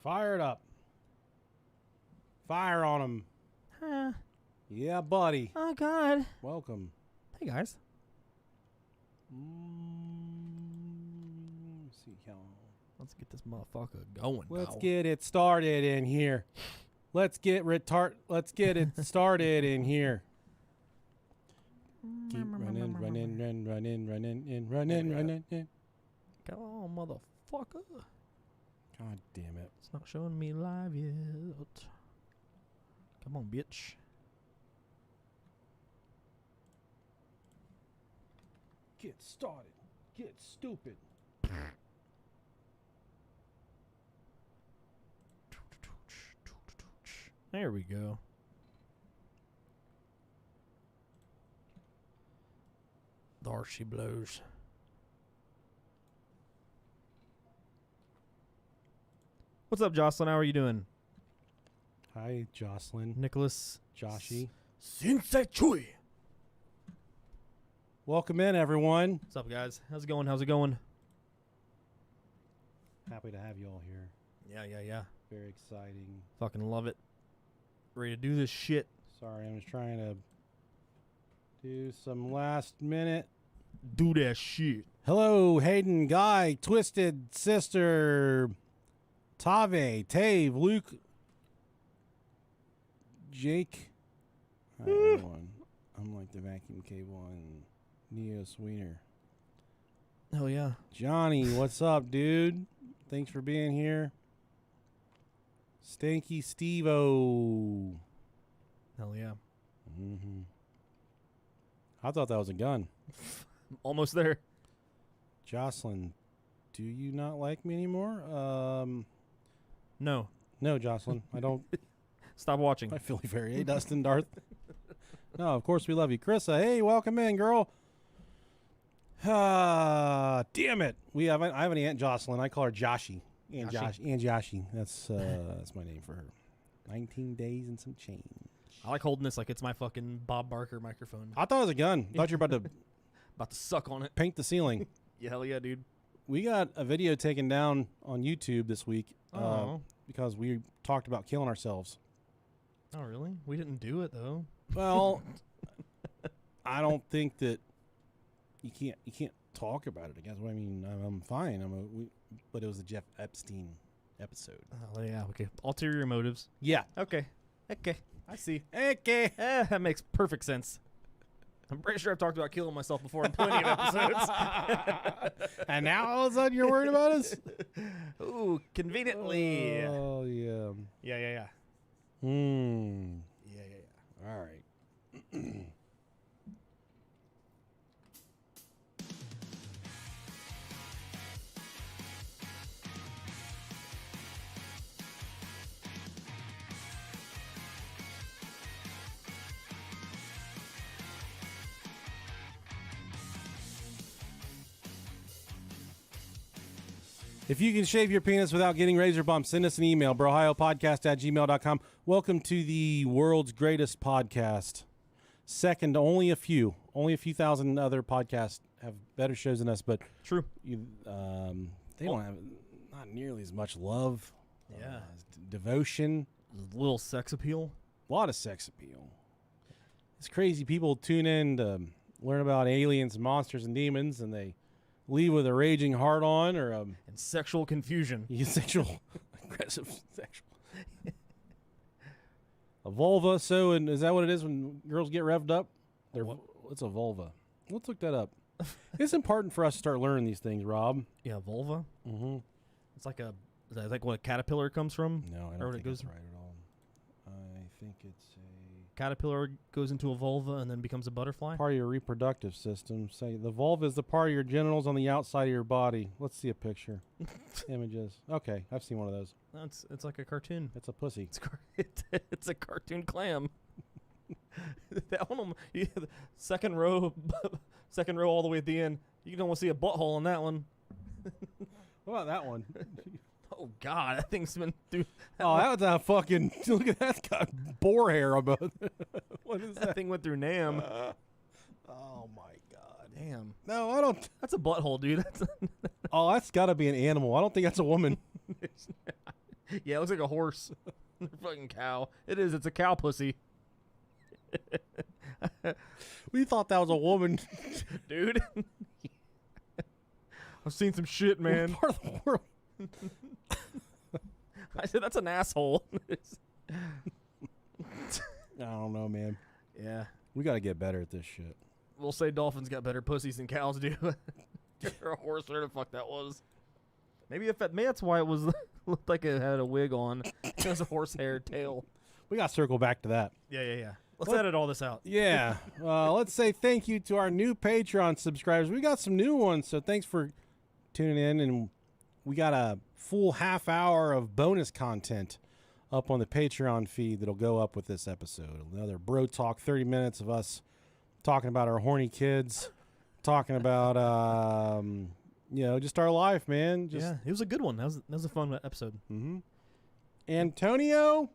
Fire it up. Fire on him. Huh. Yeah, buddy. Oh, God. Welcome. Hey, guys. See how. Let's get this motherfucker going. Let's now. get it started in here. Let's get it started in here. Keep running. Come on, motherfucker. God damn it. It's not showing me live yet. Come on, bitch. Get started. Get stupid. There we go. There she blows. What's up, Jocelyn? How are you doing? Hi, Jocelyn. Nicholas. Joshy. Sensei Chui. Welcome in, everyone. What's up, guys? How's it going? How's it going? Happy to have you all here. Yeah. Very exciting. Fucking love it. Ready to do this shit. Sorry, I'm just trying to do some last minute. Do that shit. Hello, Hayden, Guy, Twisted, Sister, Tave, Tave, Luke, Jake. Hi, everyone. I'm like the vacuum cable and Neo Sweener. Hell yeah. Johnny, what's up, dude? Thanks for being here. Stanky Steve-O. Hell yeah. Mm-hmm. I thought that was a gun. Almost there. Jocelyn, do you not like me anymore? No. No, Jocelyn, I don't. Stop watching. Hi, Philly Fairy. Hey, Dustin, Darth. No, of course we love you. Carissa, hey, welcome in, girl. Damn it. I have an Aunt Jocelyn. I call her Joshy. Aunt Joshy. That's my name for her. 19 days and some change. I like holding this like it's my fucking Bob Barker microphone. I thought it was a gun. I thought you were about to About to suck on it. paint the ceiling. Yeah, hell yeah, dude. We got a video taken down on YouTube this week Oh. because we talked about killing ourselves. Oh, really? We didn't do it, though. Well, I don't think that you can't talk about it. I guess. I mean, I'm fine. But it was a Jeff Epstein episode. Oh, yeah, okay. Ulterior motives. Yeah. Okay. I see. Okay. That makes perfect sense. I'm pretty sure I've talked about killing myself before in plenty of episodes. And now all of a sudden you're worried about us? Ooh, conveniently. Oh, yeah. Yeah. Hmm. Yeah. All right. If you can shave your penis without getting razor bumps, send us an email, brohiopodcast@gmail.com. Welcome to the world's greatest podcast. Second, only a few thousand other podcasts have better shows than us, but True. they don't have not nearly as much love, Yeah. devotion, A little sex appeal. a lot of sex appeal. It's crazy. People tune in to learn about aliens, monsters, and demons, and they leave with a raging heart on or And sexual confusion. sexual, aggressive sexual. A vulva. So, and is that what it is when girls get revved up? What's a vulva? Let's look that up. It's important for us to start learning these things, Rob. Yeah, vulva. Mm-hmm. It's like is that like what a caterpillar comes from? No, I Or don't it think goes- that's right at all. I think it's Caterpillar goes into a vulva and then becomes a butterfly. a part of your reproductive system. Say the vulva is the part of your genitals on the outside of your body. Let's see a picture. Images. Okay, I've seen one of those. It's like a cartoon. It's a pussy. It's a cartoon clam. That one, the second row all the way at the end. You can almost see a butthole on that one. What about that one? Oh God, that thing's been through. Oh, that was a fucking. Look at that. It's got boar hair about. What is That that? thing went through Nam. Oh my God. Damn, No, I don't. that's a butthole, dude. Oh, that's got to be an animal. I don't think that's a woman. Yeah, it looks like a horse. Fucking cow. It is. It's a cow pussy. We thought that was a woman. Dude. I've seen some shit, man. What part of the world? I said that's an asshole. I don't know, man. Yeah. We got to get better at this shit. We'll say dolphins got better pussies than cows do. Or a horse, whatever the fuck that was. Maybe that's why it was looked like it had a wig on. It was a horsehair tail. We got to circle back to that. Yeah. Let's edit all this out. Yeah. Let's say thank you to our new Patreon subscribers. We got some new ones, so thanks for tuning in. And we got a full half hour of bonus content up on the Patreon feed that'll go up with this episode. Another Bro Talk, 30 minutes of us talking about our horny kids, talking about, just our life, man. Yeah, it was a good one. That was a fun episode. Mm-hmm. Antonio?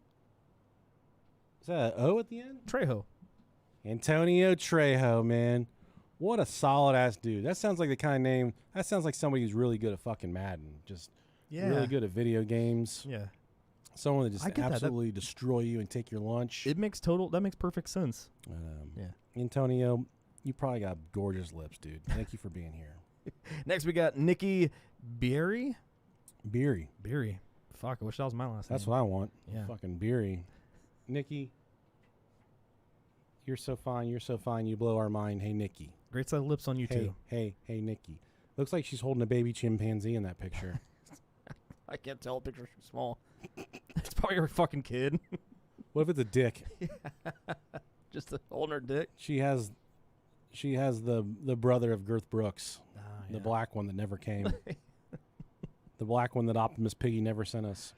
Is that an O at the end? Trejo. Antonio Trejo, man. What a solid-ass dude. That sounds like the kind of name, that sounds like somebody who's really good at fucking Madden. Just really good at video games. Yeah. Someone that just absolutely destroy you and take your lunch. That makes perfect sense. Yeah. Antonio, you probably got gorgeous lips, dude. Thank you for being here. Next, we got Nikki Beery. Beery. Fuck, I wish that was my last name. That's what I want. Yeah. Fucking Beery. Nikki, you're so fine. You're so fine. You blow our mind. Hey, Nikki. Great set of lips on you, too. Hey, Nikki. Looks like she's holding a baby chimpanzee in that picture. I can't tell. The picture's too small. It's probably her fucking kid. What if it's a dick? Just holding her dick. She has the brother of Girth Brooks, the Yeah. black one that never came, the black one that Optimus Piggy never sent us.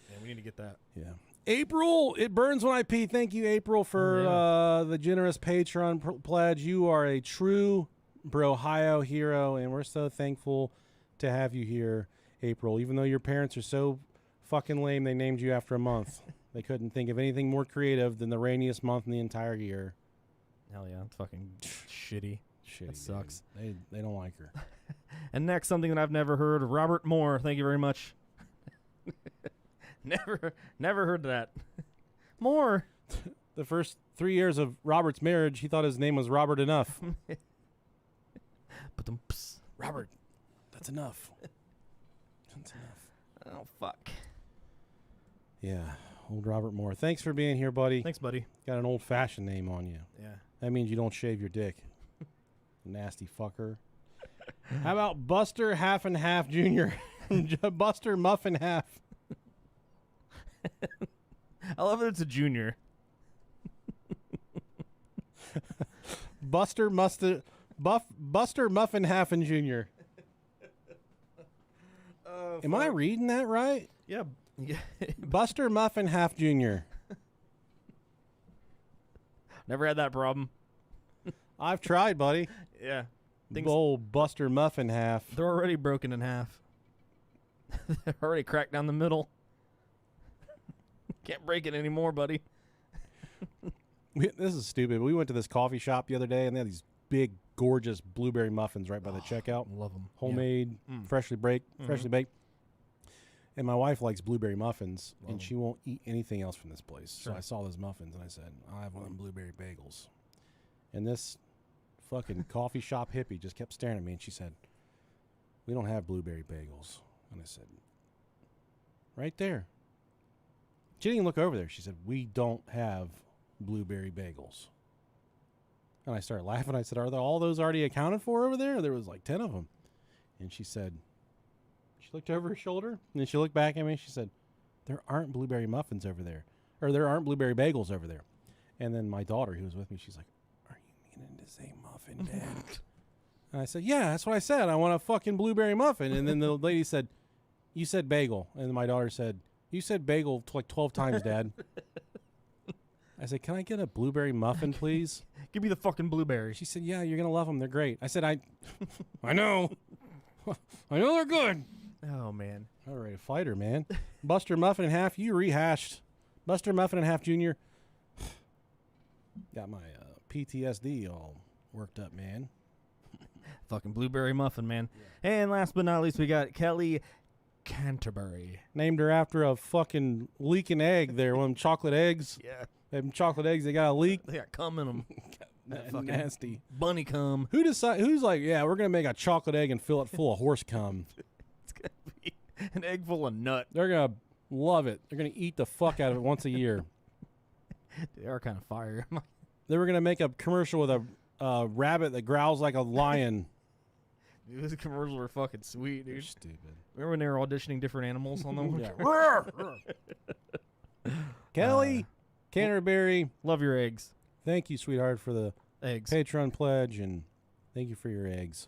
Yeah, we need to get that. Yeah. April, it burns when I pee. Thank you, April, for the generous Patreon pledge. You are a true Brohio hero, and we're so thankful to have you here, April. Even though your parents are so fucking lame, they named you after a month. They couldn't think of anything more creative than the rainiest month in the entire year. Hell yeah, it's fucking shitty. That sucks. Dude. They don't like her. And next, something that I've never heard, Robert Moore. Thank you very much. Never heard that. Moore. The first 3 years of Robert's marriage, he thought his name was Robert Enough. Robert, that's enough. That's enough. Oh, fuck. Yeah, old Robert Moore. Thanks for being here, buddy. Thanks, buddy. Got an old-fashioned name on you. Yeah. That means you don't shave your dick. Nasty fucker. How about Buster Half and Half Jr.? Buster Muff and Half. I love that it's a junior. Buster Muffin Half and Jr. Am I reading that right? Yeah. Buster Muffin Half Jr. Never had that problem. I've tried, buddy. Yeah. Old Buster Muffin Half. They're already broken in half. They're already cracked down the middle. Can't break it anymore, buddy. This is stupid. We went to this coffee shop the other day, and they had these big, gorgeous blueberry muffins right by the checkout. Love them. Homemade, freshly baked. And my wife likes blueberry muffins, and she won't eat anything else from this place. Sure. So I saw those muffins, and I said, I'll have one of them blueberry bagels. And this fucking coffee shop hippie just kept staring at me, and she said, we don't have blueberry bagels. And I said, right there. She didn't even look over there. She said, we don't have blueberry bagels. And I started laughing. I said, are all those already accounted for over there? There was like 10 of them. And she said, she looked over her shoulder, and then she looked back at me, and she said, there aren't blueberry muffins over there. Or there aren't blueberry bagels over there. And then my daughter, who was with me, she's like, are you meaning to say muffin, Dad? And I said, yeah, that's what I said. I want a fucking blueberry muffin. And then the lady said, you said bagel. And my daughter said, you said bagel like 12 times, Dad. I said, can I get a blueberry muffin, please? Give me the fucking blueberry. She said, yeah, you're going to love them. They're great. I said, I know. I know they're good. Oh, man. All right, fighter, man. Buster Muffin and Half, you rehashed. Buster Muffin and Half Jr. Got my PTSD all worked up, man. Fucking blueberry muffin, man. Yeah. And last but not least, we got Kelly Canterbury. Named her after a fucking leaking egg there. One of them chocolate eggs. Yeah. Them chocolate eggs, they got a leak. They got cum in them. That fucking Nasty. bunny cum. Who's like, yeah, we're going to make a chocolate egg and fill it full of horse cum. It's going to be an egg full of nut. They're going to love it. They're going to eat the fuck out of it once a year. They are kind of fire. They were going to make a commercial with a rabbit that growls like a lion. Dude, those commercials are fucking sweet, dude. They're stupid. Remember when they were auditioning different animals on them? Yeah. Kelly, Canterbury, Love your eggs. thank you, sweetheart, for the Eggs. Patreon pledge, and thank you for your eggs.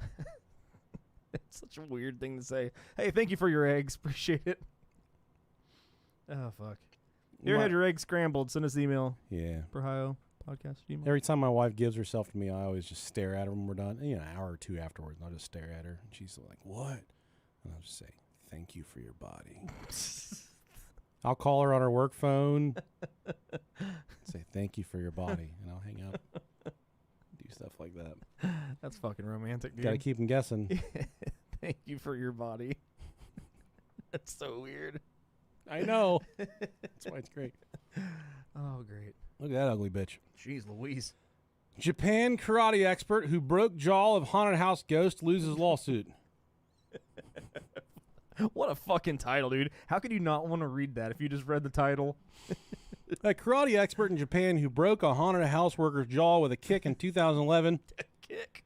It's such a weird thing to say. Hey, thank you for your eggs. Appreciate it. Oh, fuck. You ever had your eggs scrambled? Send us an email. Yeah. Ohio podcast email. Every time my wife gives herself to me, I always just stare at her when we're done. You know, an hour or two afterwards, and I'll just stare at her. And she's like, what? And I'll just say, thank you for your body. I'll call her on her work phone, say, thank you for your body, and I'll hang up. Do stuff like that. That's fucking romantic, dude. Got to keep them guessing. Thank you for your body. That's so weird. I know. That's why it's great. Oh, great. Look at that ugly bitch. Jeez Louise. Japan karate expert who broke jaw of haunted house ghost loses lawsuit. What a fucking title, dude. How could you not want to read that if you just read the title? A karate expert in Japan who broke a haunted house worker's jaw with a kick in 2011. A kick?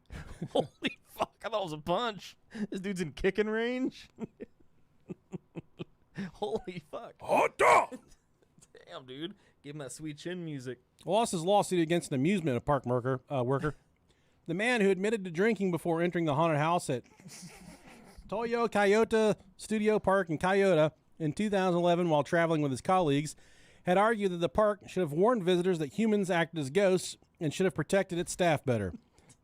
Holy fuck. I thought it was a punch. This dude's in kicking range? Holy fuck. Damn, dude. Give him that sweet chin music. Lost his lawsuit against an amusement park worker. The man who admitted to drinking before entering the haunted house at Toyo Kyoto Studio Park in Kyoto in 2011 while traveling with his colleagues had argued that the park should have warned visitors that humans acted as ghosts and should have protected its staff better.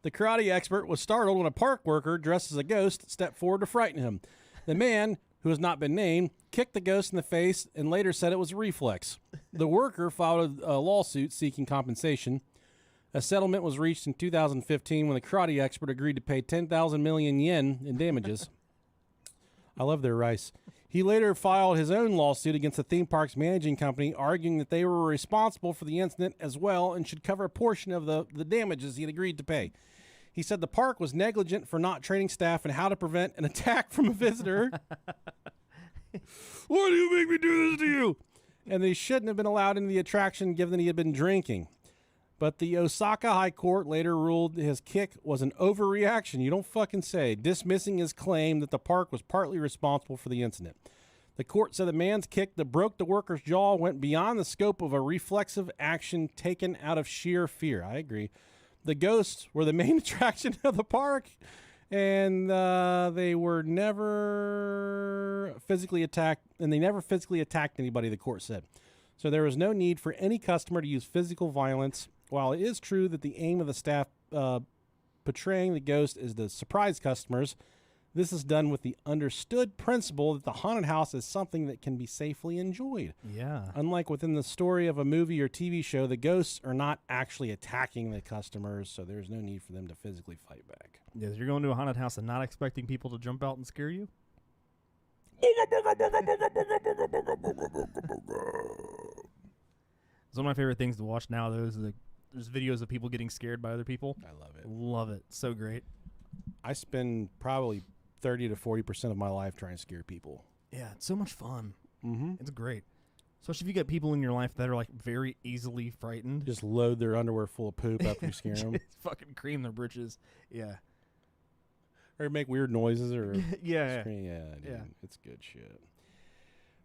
The karate expert was startled when a park worker dressed as a ghost stepped forward to frighten him. The man, who has not been named, kicked the ghost in the face and later said it was a reflex. The worker filed a lawsuit seeking compensation. A settlement was reached in 2015 when the karate expert agreed to pay 10,000 million yen in damages. I love their rice. He later filed his own lawsuit against the theme park's managing company, arguing that they were responsible for the incident as well and should cover a portion of the damages he had agreed to pay. He said the park was negligent for not training staff in how to prevent an attack from a visitor. Why do you make me do this to you? And they shouldn't have been allowed into the attraction given that he had been drinking. But the Osaka High Court later ruled his kick was an overreaction, you don't fucking say, dismissing his claim that the park was partly responsible for the incident. The court said the man's kick that broke the worker's jaw went beyond the scope of a reflexive action taken out of sheer fear. I agree. The ghosts were the main attraction of the park, and they were never physically attacked, and they never physically attacked anybody, the court said. So there was no need for any customer to use physical violence. While it is true that the aim of the staff portraying the ghost is to surprise customers, this is done with the understood principle that the haunted house is something that can be safely enjoyed. Yeah. Unlike within the story of a movie or TV show, the ghosts are not actually attacking the customers, so there's no need for them to physically fight back. Yeah, you're going to a haunted house and not expecting people to jump out and scare you? It's one of my favorite things to watch now, though, is there's videos of people getting scared by other people. I love it. Love it. So great. I spend probably 30 to 40% of my life trying to scare people. Yeah, it's so much fun. Mm-hmm. It's great. Especially if you get people in your life that are like very easily frightened. Just load their underwear full of poop after you scare them. Just fucking cream their britches. Yeah. Or make weird noises or Yeah. scream. Yeah, dude. Yeah. It's good shit.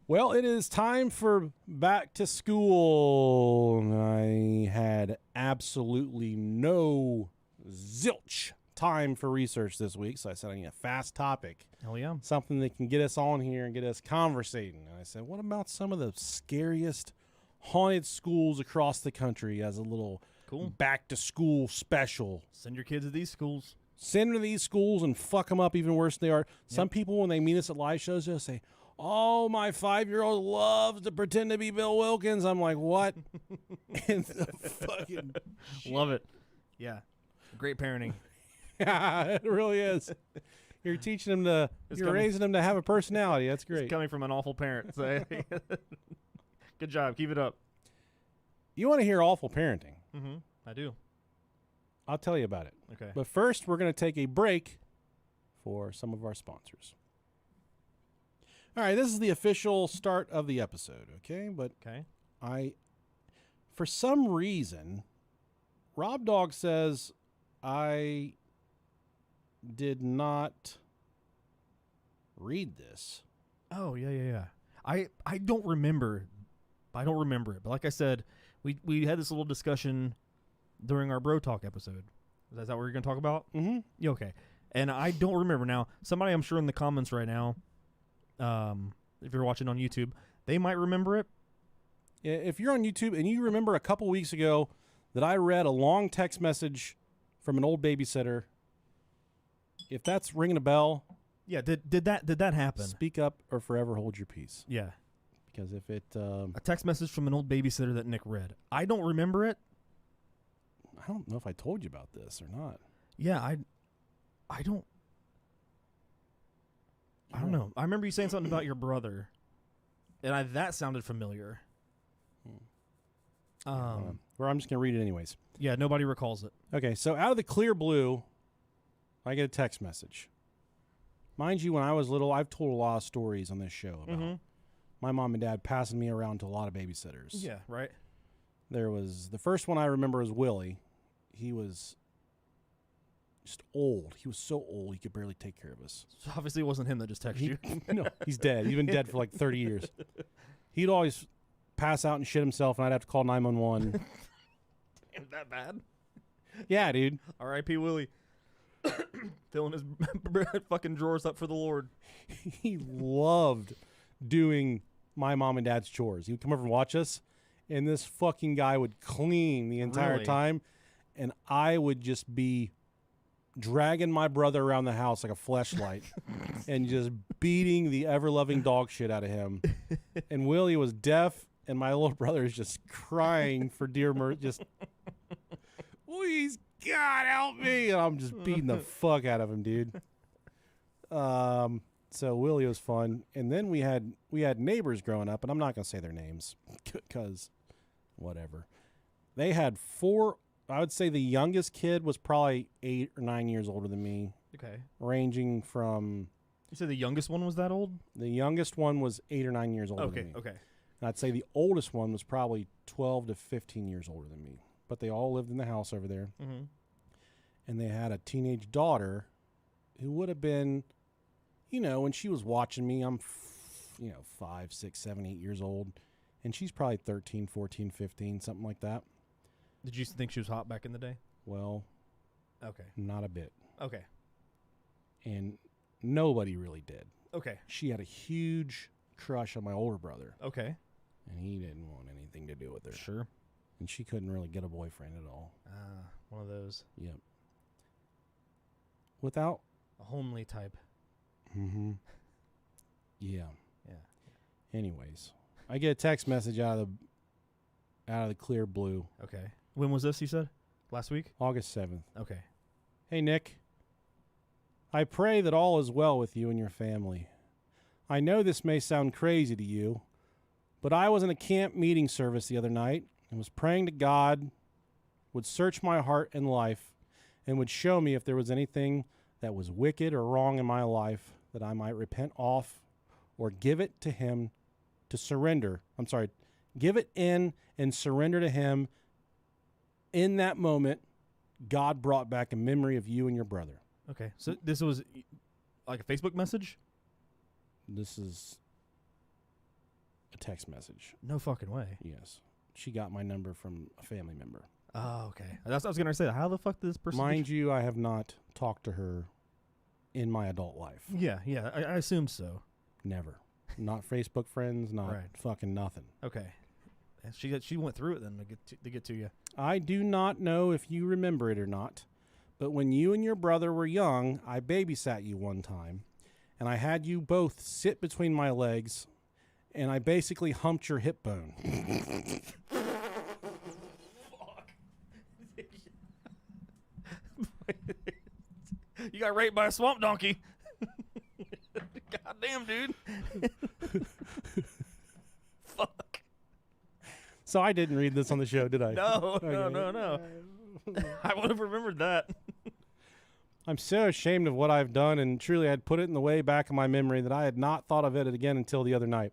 Well, it is time for back to school. I had absolutely no zilch time for research this week, so I said I need a fast topic. Hell yeah. Something that can get us on here and get us conversating. And I said, what about some of the scariest haunted schools across the country as a little Cool. back to school special? Send your kids to these schools. Send them to these schools and fuck them up even worse than they are. Some people, when they meet us at live shows, they'll say, oh, my 5-year-old loves to pretend to be Bill Wilkins. I'm like, what? And the fucking Love it. Yeah. Great parenting. yeah, it really is. You're teaching them to. You're raising them to have a personality. That's great. It's coming from an awful parent. So good job. Keep it up. You want to hear awful parenting? Mm-hmm. I do. I'll tell you about it. Okay. But first, we're going to take a break for some of our sponsors. All right, this is the official start of the episode, okay? But for some reason, Rob Dog says I did not read this. Oh, yeah. I don't remember. I don't remember it. But like I said, we had this little discussion during our Bro Talk episode. Is that what we're going to talk about? Mm-hmm. Yeah, okay. And I don't remember now. Somebody, I'm sure in the comments right now, if you're watching on YouTube, they might remember it. Yeah, if you're on YouTube and you remember a couple weeks ago that I read a long text message from an old babysitter, if that's ringing a bell, yeah, did that happen? Speak up or forever hold your peace. Yeah, because if it a text message from an old babysitter that Nick read, I don't remember it. I don't know if I told you about this or not. Yeah, I don't know. I remember you saying something about your brother, and that sounded familiar. Well, I'm just going to read it anyways. Yeah, nobody recalls it. Okay, so out of the clear blue, I get a text message. Mind you, when I was little, I've told a lot of stories on this show about my mom and dad passing me around to a lot of babysitters. Yeah, right. There was, the first one I remember was Whaley. He was just old. He was so old he could barely take care of us. So obviously it wasn't him that just texted you. No, he's dead. He's been dead for like 30 years. He'd always pass out and shit himself, and I'd have to call 911. Damn, that bad? Yeah, dude. R.I.P. Willie. Filling his fucking drawers up for the Lord. He loved doing my mom and dad's chores. He would come over and watch us, and this fucking guy would clean the entire time, and I would just be dragging my brother around the house like a fleshlight and just beating the ever-loving dog shit out of him. And Willie was deaf, and my little brother is just crying for dear mercy, just, please, God, help me. And I'm just beating the fuck out of him, dude. So Willie was fun. And then we had neighbors growing up, and I'm not going to say their names because whatever. They had 4. I would say the youngest kid was probably 8 or 9 years older than me. Okay. Ranging from... You said the youngest one was that old? The youngest one was 8 or 9 years older than me. Okay. And I'd say the oldest one was probably 12 to 15 years older than me. But they all lived in the house over there. Mm-hmm. And they had a teenage daughter who would have been, when she was watching me, I'm, 5, 6, 7, 8 years old. And she's probably 13, 14, 15, something like that. Did you think she was hot back in the day? Well, okay. Not a bit. Okay. And nobody really did. Okay. She had a huge crush on my older brother. Okay. And he didn't want anything to do with her. Sure. And she couldn't really get a boyfriend at all. One of those. Yep. Without... A homely type. Mm-hmm. Yeah. Yeah. Anyways, I get a text message out of the clear blue. Okay. When was this, you said? Last week? August 7th. Okay. Hey, Nick. I pray that all is well with you and your family. I know this may sound crazy to you, but I was in a camp meeting service the other night and was praying to God would search my heart and life and would show me if there was anything that was wicked or wrong in my life that I might repent off or give it to him to surrender. Give it in and surrender to him. In that moment, God brought back a memory of you and your brother. Okay. So this was like a Facebook message? This is a text message. No fucking way. Yes. She got my number from a family member. Oh, okay. That's what I was going to say. How the fuck did this person... Mind you, I have not talked to her in my adult life. Yeah. I assumed so. Never. Not Facebook friends, not fucking nothing. Okay. And she went through it then to get to you. I do not know if you remember it or not, but when you and your brother were young, I babysat you one time, and I had you both sit between my legs, and I basically humped your hip bone. Fuck. You got raped by a swamp donkey. damn, dude. Fuck. So I didn't read this on the show, did I? No, Okay. no. I would have remembered that. I'm so ashamed of what I've done, and truly I had put it in the way back of my memory that I had not thought of it again until the other night.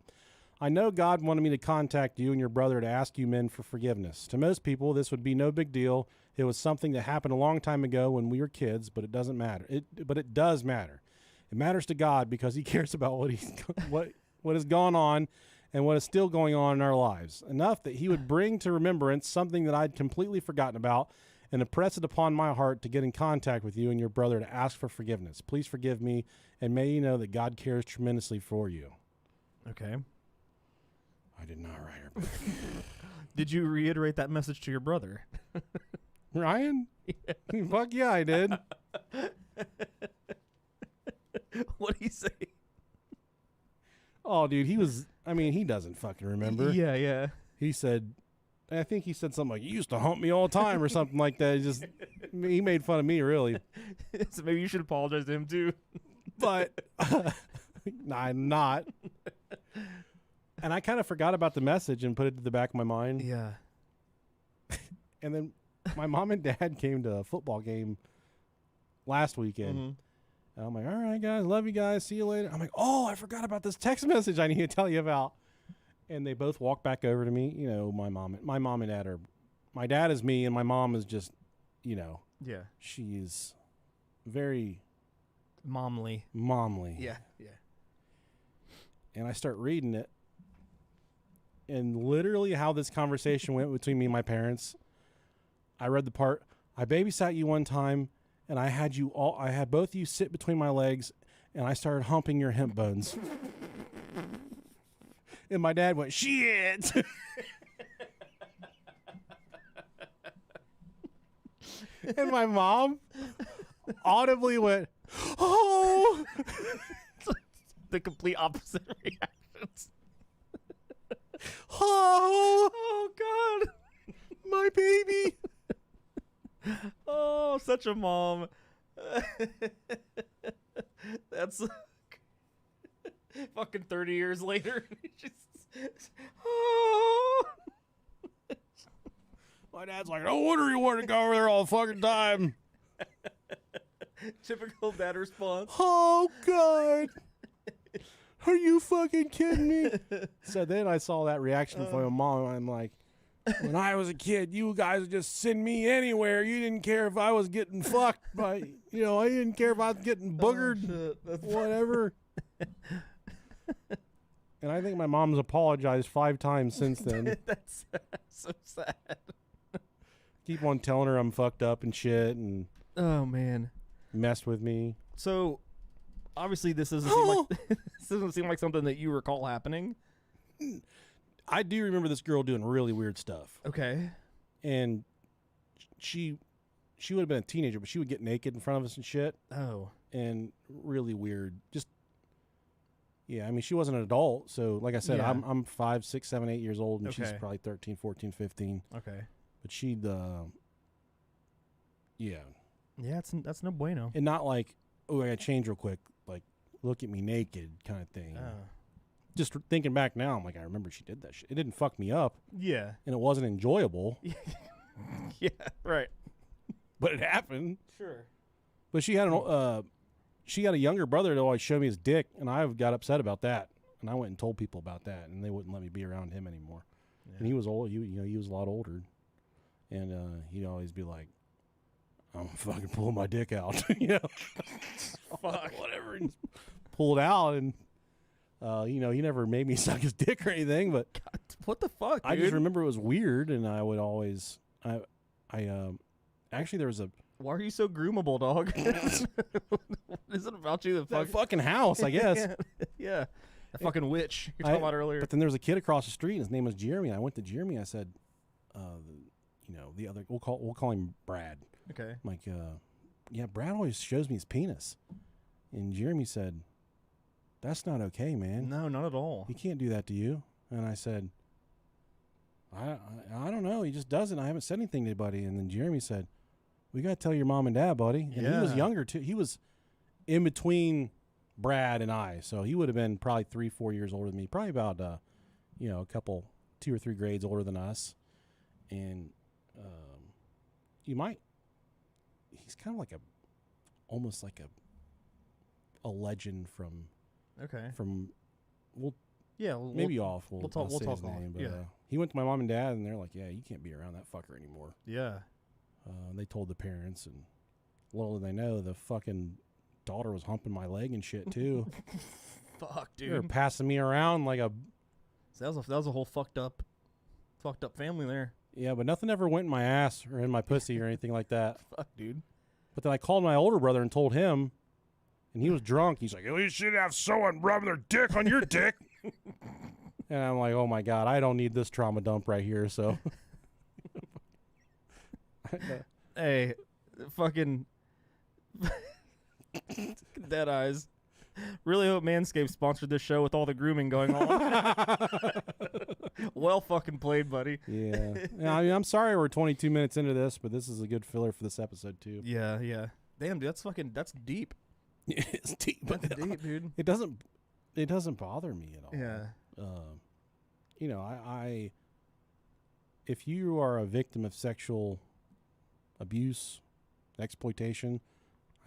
I know God wanted me to contact you and your brother to ask you men for forgiveness. To most people, this would be no big deal. It was something that happened a long time ago when we were kids, but it doesn't matter. But it does matter. It matters to God because he cares about what has gone on and what is still going on in our lives. Enough that he would bring to remembrance something that I'd completely forgotten about and impress it upon my heart to get in contact with you and your brother to ask for forgiveness. Please forgive me, and may you know that God cares tremendously for you. Okay. I did not write her back. Did you reiterate that message to your brother? Ryan? Yeah. Fuck yeah, I did. What'd he say? Oh, dude, he doesn't fucking remember. Yeah. He said, I think he said something like, you used to hump me all the time or something like that. He made fun of me, really. So maybe you should apologize to him, too. But I'm not. And I kind of forgot about the message and put it to the back of my mind. Yeah. And then my mom and dad came to a football game last weekend. Mm-hmm. And I'm like, all right, guys, love you guys. See you later. I'm like, oh, I forgot about this text message I need to tell you about. And they both walk back over to me. You know, my mom and dad are, my dad is me and my mom is just, you know. Yeah. She's very momly. Yeah. And I start reading it. And literally how this conversation went between me and my parents, I read the part, I babysat you one time, and I had both of you sit between my legs, and I started humping your hip bones. And my dad went, shit! And my mom audibly went, oh! The complete opposite reactions. Oh, God. My baby. Oh, such a mom. That's fucking 30 years later. Oh. My dad's like, no wonder you wanted to go over there all the fucking time. Typical dad response. Oh, God. Are you fucking kidding me? So then I saw that reaction from my mom, and I'm like, when I was a kid, you guys would just send me anywhere. You didn't care if I was getting fucked by, you know, I didn't care if I was getting boogered, whatever. And I think my mom's apologized 5 times since then. That's so sad. Keep on telling her I'm fucked up and shit and oh, man. Messed with me. So, obviously, this doesn't seem like something that you recall happening. I do remember this girl doing really weird stuff. Okay. And she would have been a teenager, but she would get naked in front of us and shit. Oh. And really weird. Just, yeah, I mean, she wasn't an adult. So, like I said, Yeah. I'm 5, 6, 7, 8 years old, and she's Okay. probably 13, 14, 15. Okay. But she'd, yeah. Yeah, that's no bueno. And not like, oh, I got to change real quick. Like, look at me naked kind of thing. Just thinking back now, I'm like, I remember she did that shit. It didn't fuck me up. Yeah. And it wasn't enjoyable. Yeah, right. But it happened. Sure. But she had a younger brother that always showed me his dick, and I got upset about that. And I went and told people about that, and they wouldn't let me be around him anymore. Yeah. And he was old. He was a lot older. And he'd always be like, I'm fucking pulling my dick out. You know? Fuck. Whatever. And pull it out, and he never made me suck his dick or anything, but God, what the fuck, dude? I just remember it was weird, and I would always actually there was a why are you so groomable, dog? What is it about you? that fucking house, I guess. Yeah. That fucking witch you're talking about earlier. But then there was a kid across the street, and his name was Jeremy. And I went to Jeremy. I said, the other we'll call him Brad. Okay. I'm like, yeah, Brad always shows me his penis, and Jeremy said, that's not okay, man. No, not at all. He can't do that to you. And I said, I don't know. He just doesn't. I haven't said anything to anybody. And then Jeremy said, we got to tell your mom and dad, buddy. And he was younger, too. He was in between Brad and I. So he would have been probably 3-4 years older than me, probably about a couple 2 or 3 grades older than us. And he's kind of like almost like a legend from maybe off. We'll talk his name, but he went to my mom and dad, and they're like, "Yeah, you can't be around that fucker anymore." Yeah. They told the parents, and little did they know, the fucking daughter was humping my leg and shit too. Fuck, dude. They were passing me around like a. So that was a whole fucked up family there. Yeah, but nothing ever went in my ass or in my pussy or anything like that. Fuck, dude. But then I called my older brother and told him, and he was drunk. He's like, "Oh, you should have someone rubbing their dick on your dick." And I'm like, "Oh my God, I don't need this trauma dump right here." So, hey, fucking dead eyes. Really hope Manscaped sponsored this show with all the grooming going on. Well fucking played, buddy. Yeah. I mean, I'm sorry we're 22 minutes into this, but this is a good filler for this episode too. Yeah. Damn, dude, that's deep. It's deep. That's deep, dude. It doesn't bother me at all. Yeah. I if you are a victim of sexual abuse, exploitation,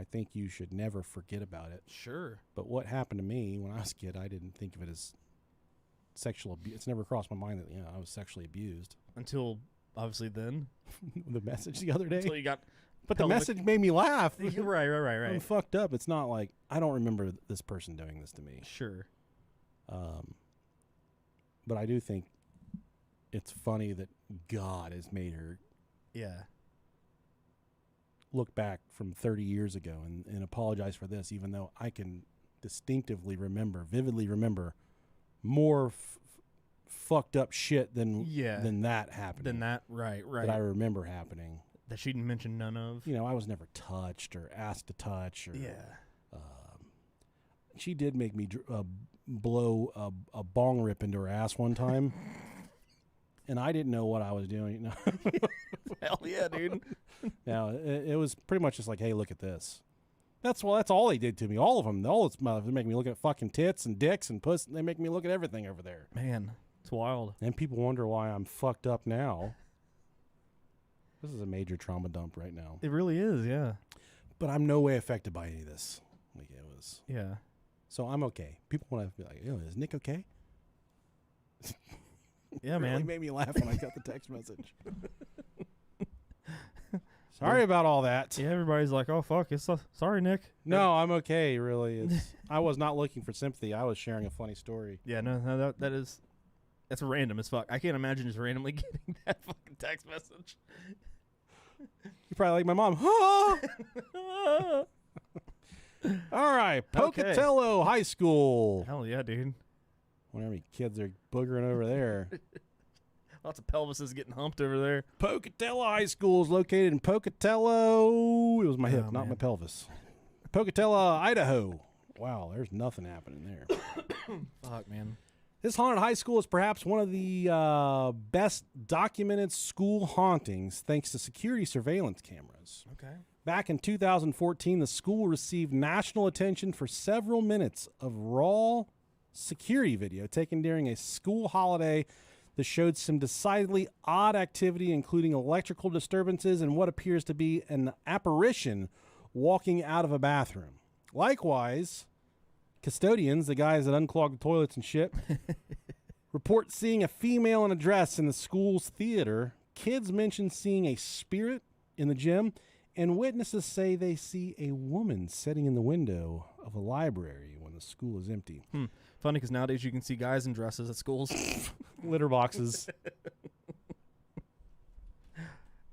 I think you should never forget about it. Sure. But what happened to me when I was a kid, I didn't think of it as sexual abuse. It's never crossed my mind that I was sexually abused. Until obviously then. The message the other day. Until you got. But the message made me laugh. Right. I'm fucked up. It's not like I don't remember this person doing this to me. Sure. But I do think it's funny that God has made her. Yeah. Look back from 30 years ago and apologize for this, even though I can vividly remember more fucked up shit than that happening. Than that, right. That I remember happening. That she didn't mention none of. I was never touched or asked to touch. Or, yeah. She did make me blow a bong rip into her ass one time. And I didn't know what I was doing. Hell yeah, dude. Now, it was pretty much just like, hey, look at this. That's all they did to me. All of them. All it's they make me look at fucking tits and dicks and puss. They make me look at everything over there. Man, it's wild. And people wonder why I'm fucked up now. This is a major trauma dump right now. It really is, yeah. But I'm no way affected by any of this. Like it was. Yeah. So I'm okay. People want to be like, is Nick okay? Yeah, It man. really made me laugh when I got the text message. Sorry about all that. Yeah, everybody's like, "Oh fuck, sorry, Nick." No, I'm okay. Really, I was not looking for sympathy. I was sharing a funny story. Yeah, no, that's random as fuck. I can't imagine just randomly getting that fucking text message. You're probably like my mom. All right, Pocatello High School. Hell yeah, dude. Wonder how many kids are boogering over there. Lots of pelvises getting humped over there. Pocatello High School is located in Pocatello. It was my hip, not man. my pelvis. Pocatello, Idaho. Wow, there's nothing happening there. Fuck, man. This haunted high school is perhaps one of the best documented school hauntings thanks to security surveillance cameras. Okay. Back in 2014, the school received national attention for several minutes of raw security video taken during a school holiday that showed some decidedly odd activity, including electrical disturbances and what appears to be an apparition walking out of a bathroom. Likewise, custodians, the guys that unclog the toilets and shit, report seeing a female in a dress in the school's theater. Kids mention seeing a spirit in the gym, and witnesses say they see a woman sitting in the window of a library when the school is empty. Funny because nowadays you can see guys in dresses at schools. Litter boxes.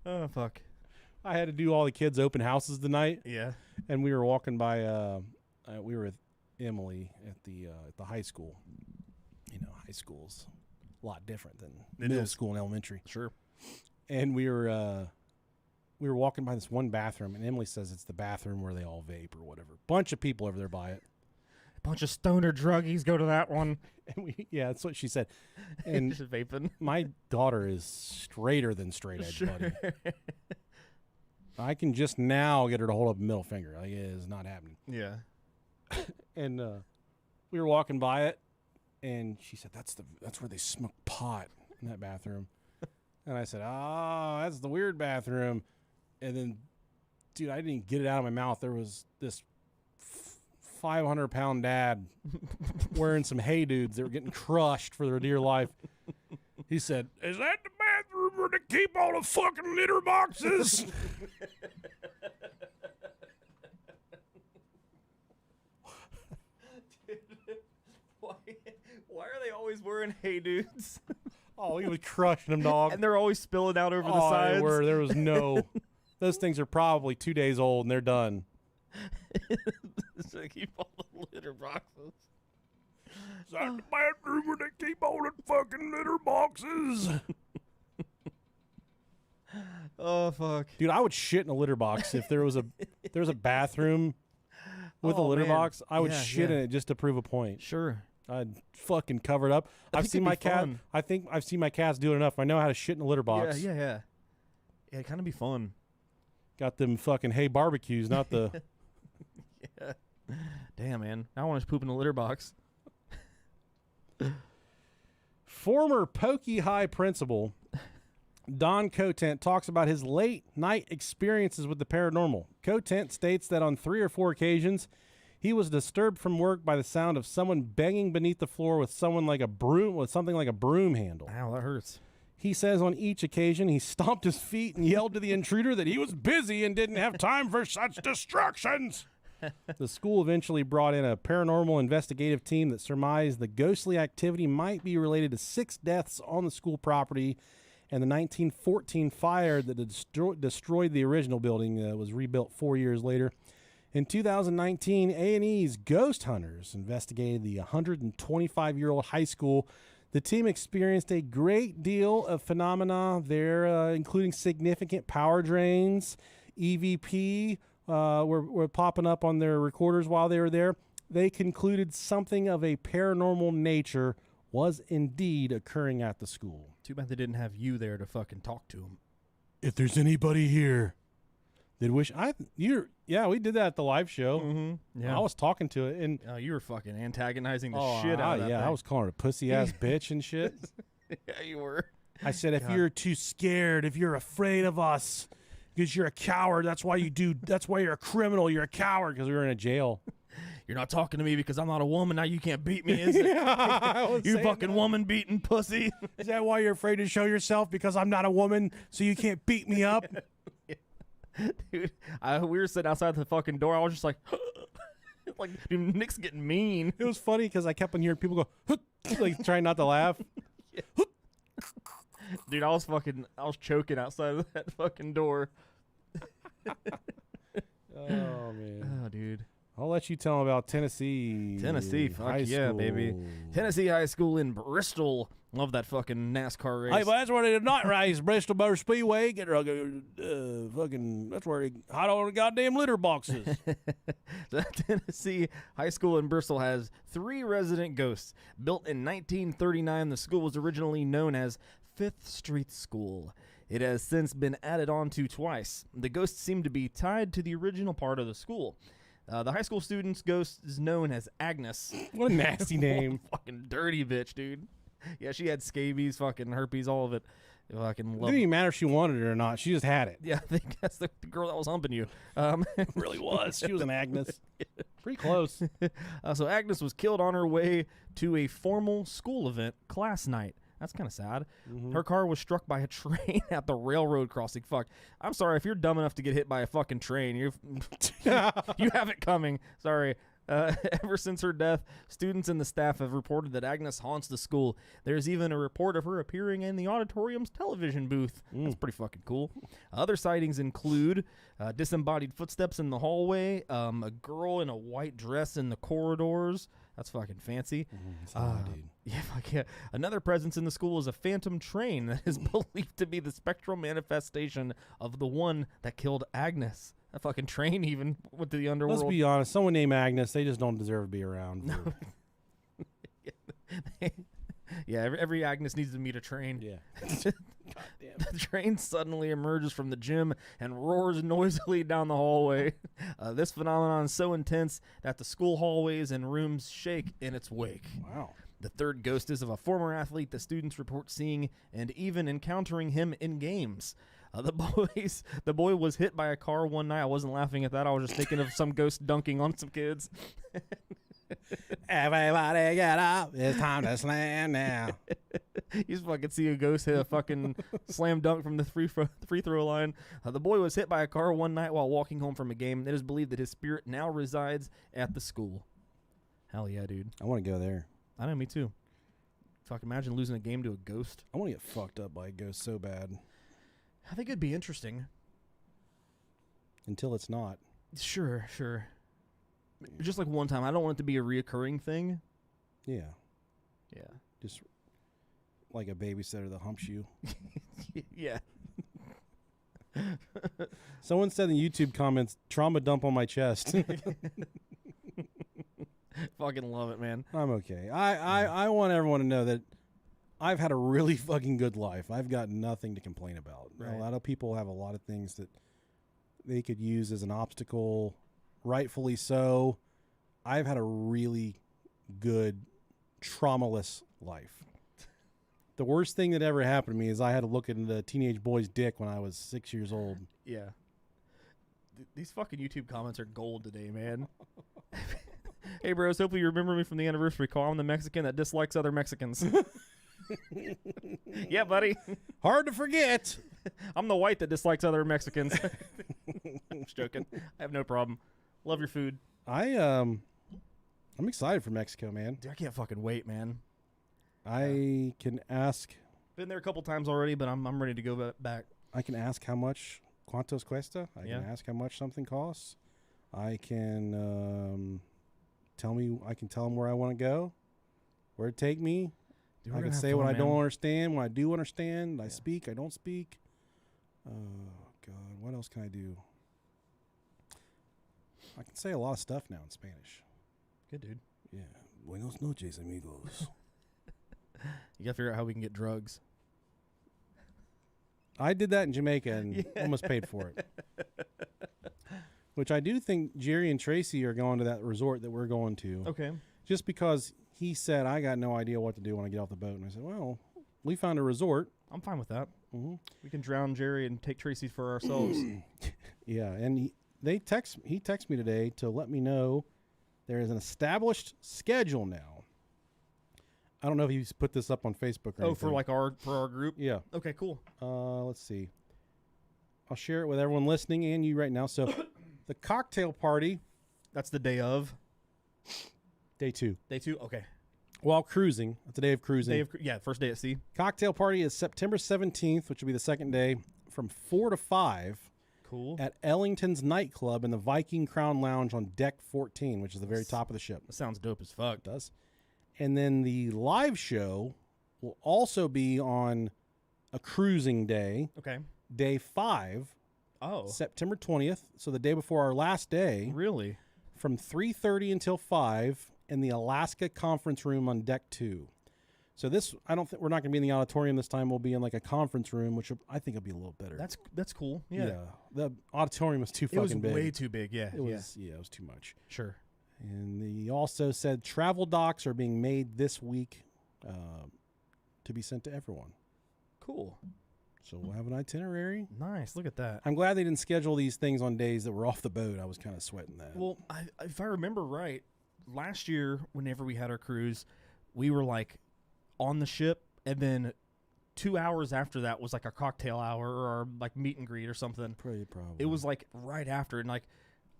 Oh, fuck. I had to do all the kids' open houses tonight. Yeah. And we were walking by, we were with Emily at the high school. High school's a lot different than middle school and elementary. Sure. And we were walking by this one bathroom, and Emily says it's the bathroom where they all vape or whatever. Bunch of people over there by it. A bunch of stoner druggies go to that one. And that's what she said. And just vaping. My daughter is straighter than straight edge, buddy. I can just now get her to hold up a middle finger. Like, it is not happening. Yeah. And we were walking by it, and she said, that's where they smoke pot in that bathroom. And I said, oh, that's the weird bathroom. And then, dude, I didn't even get it out of my mouth. There was this 500-pound dad wearing some Hey Dudes that were getting crushed for their dear life. He said, is that the bathroom where they keep all the fucking litter boxes? Why are they always wearing Hey Dudes? Oh, he was crushing them, dog. And they're always spilling out over the sides. They were. There was no... Those things are probably 2 days old, and they're done. So keep all the litter boxes. Is that the bathroom where they keep all the fucking litter boxes? Oh, fuck. Dude, I would shit in a litter box if there was a bathroom with a litter box. I would shit in it just to prove a point. Sure. I'd fucking cover it up. I've seen my cat. Fun. I think I've seen my cats do it enough. I know how to shit in a litter box. Yeah, it'd kind of be fun. Got them fucking hay barbecues, not the... Yeah. Damn, man. I want to poop in a litter box. Former Pokey High principal Don Cotent talks about his late-night experiences with the paranormal. Cotent states that on 3 or 4 occasions, he was disturbed from work by the sound of someone banging beneath the floor with something like a broom handle. Ow, that hurts. He says on each occasion he stomped his feet and yelled to the intruder that he was busy and didn't have time for such distractions. The school eventually brought in a paranormal investigative team that surmised the ghostly activity might be related to 6 deaths on the school property and the 1914 fire that destroyed the original building that was rebuilt 4 years later. In 2019, A&E's Ghost Hunters investigated the 125-year-old high school. The team experienced a great deal of phenomena there, including significant power drains. EVP were popping up on their recorders while they were there. They concluded something of a paranormal nature was indeed occurring at the school. Too bad they didn't have you there to fucking talk to them. If there's anybody here that wish we did that at the live show. Mm-hmm. Yeah. I was talking to it, and you were fucking antagonizing the shit out of that yeah, thing. I was calling her a pussy ass bitch and shit. Yeah, you were. I said, if you're too scared, if you're afraid of us, because you're a coward, that's why you're a criminal. You're a coward because we were in a jail. You're not talking to me because I'm not a woman. Now you can't beat me, is it? You fucking woman beating pussy. Is that why you're afraid to show yourself? Because I'm not a woman, so you can't beat me up? Dude, we were sitting outside the fucking door. I was just like, like, dude, Nick's getting mean. It was funny because I kept on hearing people go, like, trying not to laugh. Yeah. Dude, I was choking outside of that fucking door. Oh, man. Oh, dude. I'll let you tell them about Tennessee. Fuck yeah, baby. Tennessee High School in Bristol. Love that fucking NASCAR race. Hey, but that's where they did not race. Bristol Motor Speedway. Get fucking. That's where they hide all the goddamn litter boxes. The Tennessee High School in Bristol has 3 resident ghosts. Built in 1939, the school was originally known as Fifth Street School. It has since been added on to twice. The ghosts seem to be tied to the original part of the school. The high school student's ghost is known as Agnes. What a nasty name. Fucking dirty bitch, dude. Yeah, she had scabies, fucking herpes, all of it. Fucking It didn't even matter if she wanted it or not. She just had it. Yeah, I think that's the girl that was humping you. It really was. She was an Agnes. Pretty close. So Agnes was killed on her way to a formal school event, class night. That's kind of sad. Mm-hmm. Her car was struck by a train at the railroad crossing. Fuck. I'm sorry. If you're dumb enough to get hit by a fucking train, you have it coming. Sorry. Ever since her death, students and the staff have reported that Agnes haunts the school. There's even a report of her appearing in the auditorium's television booth. That's pretty fucking cool. Other sightings include disembodied footsteps in the hallway, a girl in a white dress in the corridors. That's fucking fancy. Dude. Yeah, fuck yeah. Another presence in the school is a phantom train that is believed to be the spectral manifestation of the one that killed Agnes. That fucking train even went to the underworld. Let's be honest. Someone named Agnes, they just don't deserve to be around. No. Yeah, every Agnes needs to meet a train. Yeah. The train suddenly emerges from the gym and roars noisily down the hallway. This phenomenon is so intense that the school hallways and rooms shake in its wake. Wow. The third ghost is of a former athlete the students report seeing and even encountering him in games. The boy was hit by a car one night. I wasn't laughing at that. I was just thinking of some ghost dunking on some kids. Everybody get up. It's time to slam now. You just fucking see a ghost hit a fucking slam dunk from the free throw line. The boy was hit by a car one night while walking home from a game. It is believed that his spirit now resides at the school. Hell yeah, dude. I want to go there. I know, me too. Fuck, imagine losing a game to a ghost. I want to get fucked up by a ghost so bad. I think it'd be interesting. Until it's not. Sure. Just like one time. I don't want it to be a reoccurring thing. Yeah. Yeah. Just like a babysitter that humps you. Yeah. Someone said in YouTube comments, trauma dump on my chest. Fucking love it, man. I'm okay. I want everyone to know that I've had a really fucking good life. I've got nothing to complain about. Right. A lot of people have a lot of things that they could use as an obstacle, rightfully so. I've had a really good, traumaless life. The worst thing that ever happened to me is I had to look into a teenage boy's dick when I was 6 years old. Yeah. These fucking YouTube comments are gold today, man. Hey, bros, hopefully you remember me from the anniversary call. I'm the Mexican that dislikes other Mexicans. Yeah, buddy. Hard to forget. I'm the white that dislikes other Mexicans. I'm just joking. I have no problem. Love your food. I'm excited for Mexico, man. Dude, I can't fucking wait, man. I can ask. Been there a couple times already, but I'm ready to go back. I can ask how much cuántos cuesta. I can ask how much something costs. I can tell them where I want to go, where to take me. Dude, I can say what I don't understand, what I do understand. I speak, I don't speak. Oh, God. What else can I do? I can say a lot of stuff now in Spanish. Good, dude. Yeah. Buenos noches, amigos. You got to figure out how we can get drugs. I did that in Jamaica and almost paid for it. Which I do think Jerry and Tracy are going to that resort that we're going to. Okay. Just because he said, I got no idea what to do when I get off the boat. And I said, well, we found a resort. I'm fine with that. Mm-hmm. We can drown Jerry and take Tracy for ourselves. Yeah, and he texted me today to let me know there is an established schedule now. I don't know if he's put this up on Facebook or anything. For our group? Yeah. Okay, cool. Let's see. I'll share it with everyone listening and you right now. So the cocktail party. That's the day of? Day 2. Day 2? Okay. While cruising. It's a day of cruising. First day at sea. Cocktail party is September 17th, which will be the second day, from 4 to 5. Cool. At Ellington's nightclub in the Viking Crown Lounge on deck 14, which is the very top of the ship. That sounds dope as fuck. It does. And then the live show will also be on a cruising day. Okay. Day 5. Oh. September 20th. So the day before our last day. Really? From 3:30 until 5 in the Alaska conference room on deck 2. So this, I don't think we're not going to be in the auditorium this time. We'll be in like a conference room, which I think will be a little better. That's cool. Yeah. The auditorium was too fucking big. It was way too big. Yeah. It was too much. Sure. And he also said travel docs are being made this week to be sent to everyone. Cool. So we'll have an itinerary. Nice. Look at that. I'm glad they didn't schedule these things on days that were off the boat. I was kind of sweating that. Well, if I remember right, last year, whenever we had our cruise, we were like on the ship, and then 2 hours after that was like our cocktail hour or our like meet and greet or something. Probably. It was like right after, and like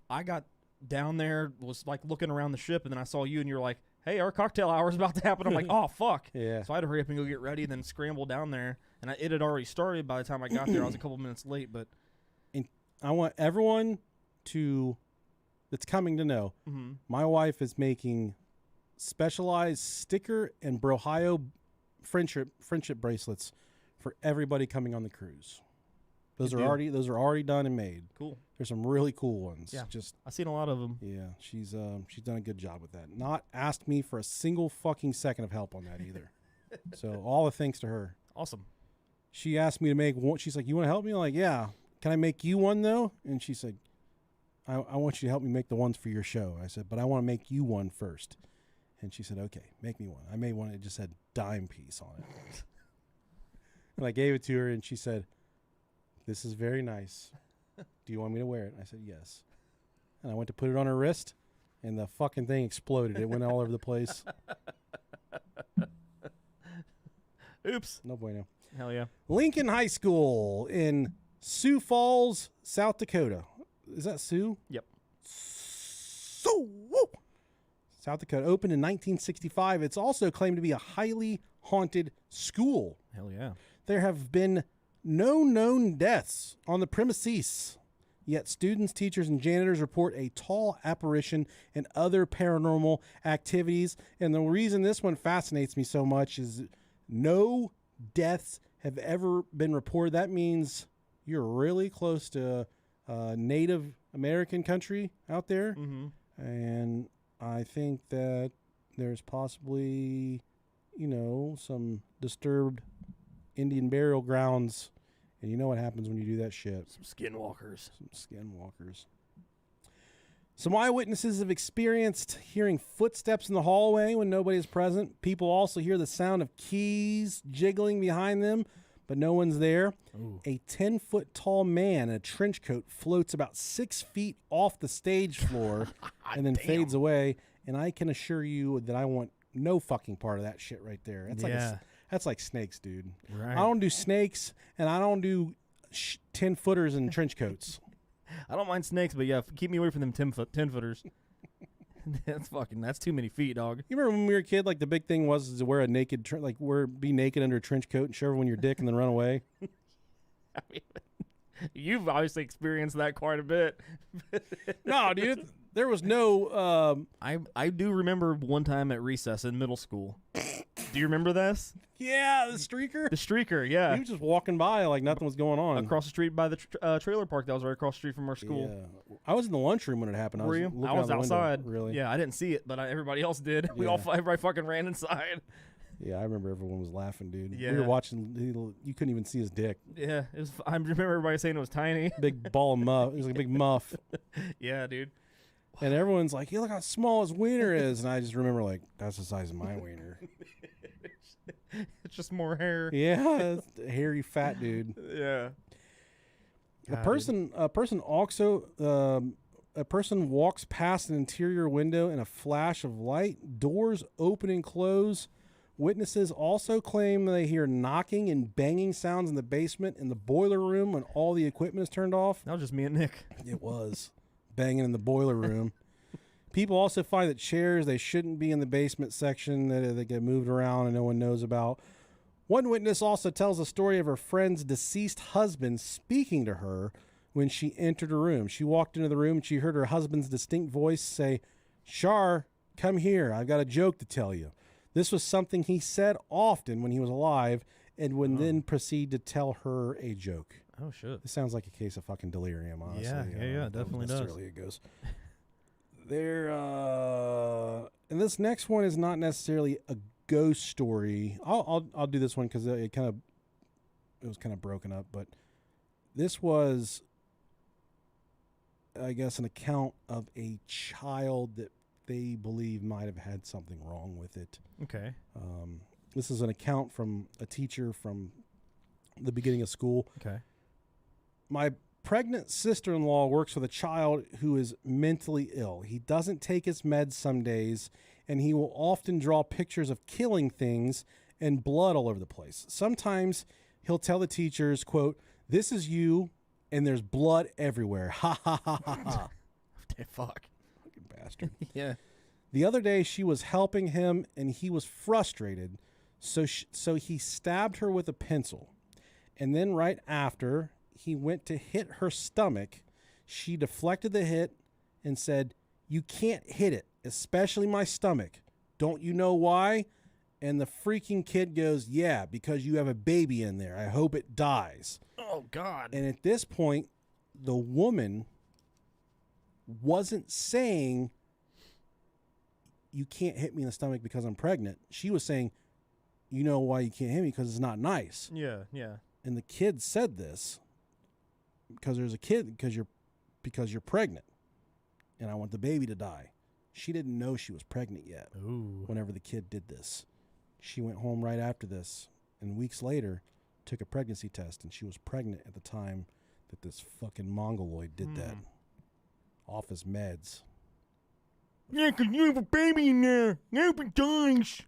I got down there, was like looking around the ship, and then I saw you, and you're like, hey, our cocktail hour is about to happen. I'm like, oh, fuck. Yeah. So I had to hurry up and go get ready, and then scramble down there. And it had already started by the time I got there. I was a couple minutes late, but... And I want everyone that's coming to know, my wife is making specialized sticker and Brohio friendship bracelets for everybody coming on the cruise. Those are already done and made. Cool. There's some really cool ones. Yeah. I've seen a lot of them. Yeah, she's done a good job with that. Not asked me for a single fucking second of help on that either. So all the thanks to her. Awesome. She asked me to make one. She's like, you want to help me? I'm like, yeah. Can I make you one, though? And she said, I want you to help me make the ones for your show. I said, but I want to make you one first. And she said, okay, make me one. I made one. It just had dime piece on it. And I gave it to her, and she said, this is very nice. Do you want me to wear it? I said, yes. And I went to put it on her wrist, and the fucking thing exploded. It went all over the place. Oops. No bueno. Hell yeah. Lincoln High School in Sioux Falls, South Dakota. Is that Sioux? Yep. Sioux. South Dakota. Opened in 1965. It's also claimed to be a highly haunted school. Hell yeah. There have been no known deaths on the premises. Yet students, teachers, and janitors report a tall apparition and other paranormal activities. And the reason this one fascinates me so much is no deaths have ever been reported. That means you're really close to a Native American country out there. Mm-hmm. And I think that there's possibly, some disturbed Indian burial grounds. And you know what happens when you do that shit. Some skinwalkers. Some eyewitnesses have experienced hearing footsteps in the hallway when nobody is present. People also hear the sound of keys jiggling behind them, but no one's there. Ooh. A 10-foot tall man in a trench coat floats about 6 feet off the stage floor and then fades away. And I can assure you that I want no fucking part of that shit right there. That's like snakes, dude. Right. I don't do snakes, and I don't do 10-footers in trench coats. I don't mind snakes, but yeah, keep me away from them 10-footers. That's too many feet, dog. You remember when we were a kid, like the big thing was to wear a naked, be naked under a trench coat and shove everyone your dick and then run away? I mean, you've obviously experienced that quite a bit. No, dude. There was no... I do remember one time at recess in middle school. Do you remember this? Yeah, the streaker. The streaker, yeah. He was just walking by like nothing was going on. Across the street by the trailer park that was right across the street from our school. Yeah. I was in the lunchroom when it happened. Were you? I was outside. Really? Yeah, I didn't see it, but everybody else did. Yeah. Everybody fucking ran inside. Yeah, I remember everyone was laughing, dude. Yeah. We were watching. You couldn't even see his dick. Yeah, I remember everybody saying it was tiny. Big ball of muff. It was like a big muff. Yeah, dude. And everyone's like, "You look how small his wiener is," and I just remember like, "That's the size of my wiener." It's just more hair. Yeah, it's a hairy fat dude. Yeah. A person walks past an interior window in a flash of light. Doors open and close. Witnesses also claim they hear knocking and banging sounds in the basement in the boiler room when all the equipment is turned off. That was just me and Nick. It was banging in the boiler room. People also find that chairs they shouldn't be in the basement section that they get moved around and no one knows about. One witness also tells a story of her friend's deceased husband speaking to her when she entered a room. She walked into the room and she heard her husband's distinct voice say, "Shar, come here. I've got a joke to tell you." This was something he said often when he was alive and would then proceed to tell her a joke. Oh, shit. This sounds like a case of fucking delirium, honestly. Yeah, it definitely does. It goes. And this next one is not necessarily a ghost story. I'll do this one because it was kind of broken up, but this was, I guess, an account of a child that they believe might have had something wrong with it. Okay. This is an account from a teacher from the beginning of school. Okay. My pregnant sister-in-law works with a child who is mentally ill. He doesn't take his meds some days, and he will often draw pictures of killing things and blood all over the place. Sometimes he'll tell the teachers, quote, "This is you, and there's blood everywhere. Ha, ha, ha, ha, ha." Fuck. Fucking bastard. Yeah. The other day, she was helping him, and he was frustrated, so he stabbed her with a pencil. And then right after he went to hit her stomach, she deflected the hit and said, "You can't hit it, especially my stomach. Don't you know why?" And the freaking kid goes, "Yeah, because you have a baby in there. I hope it dies." Oh, God. And at this point, the woman wasn't saying, "You can't hit me in the stomach because I'm pregnant." She was saying, you know why you can't hit me? Because it's not nice. Yeah, yeah. And the kid said this because there's a kid because you're pregnant, and I want the baby to die. She didn't know she was pregnant yet. Ooh. Whenever the kid did this, she went home right after this, and weeks later took a pregnancy test, and she was pregnant at the time that this fucking mongoloid did that. Off his meds. Yeah, 'cause you have a baby in there. Nobody dies.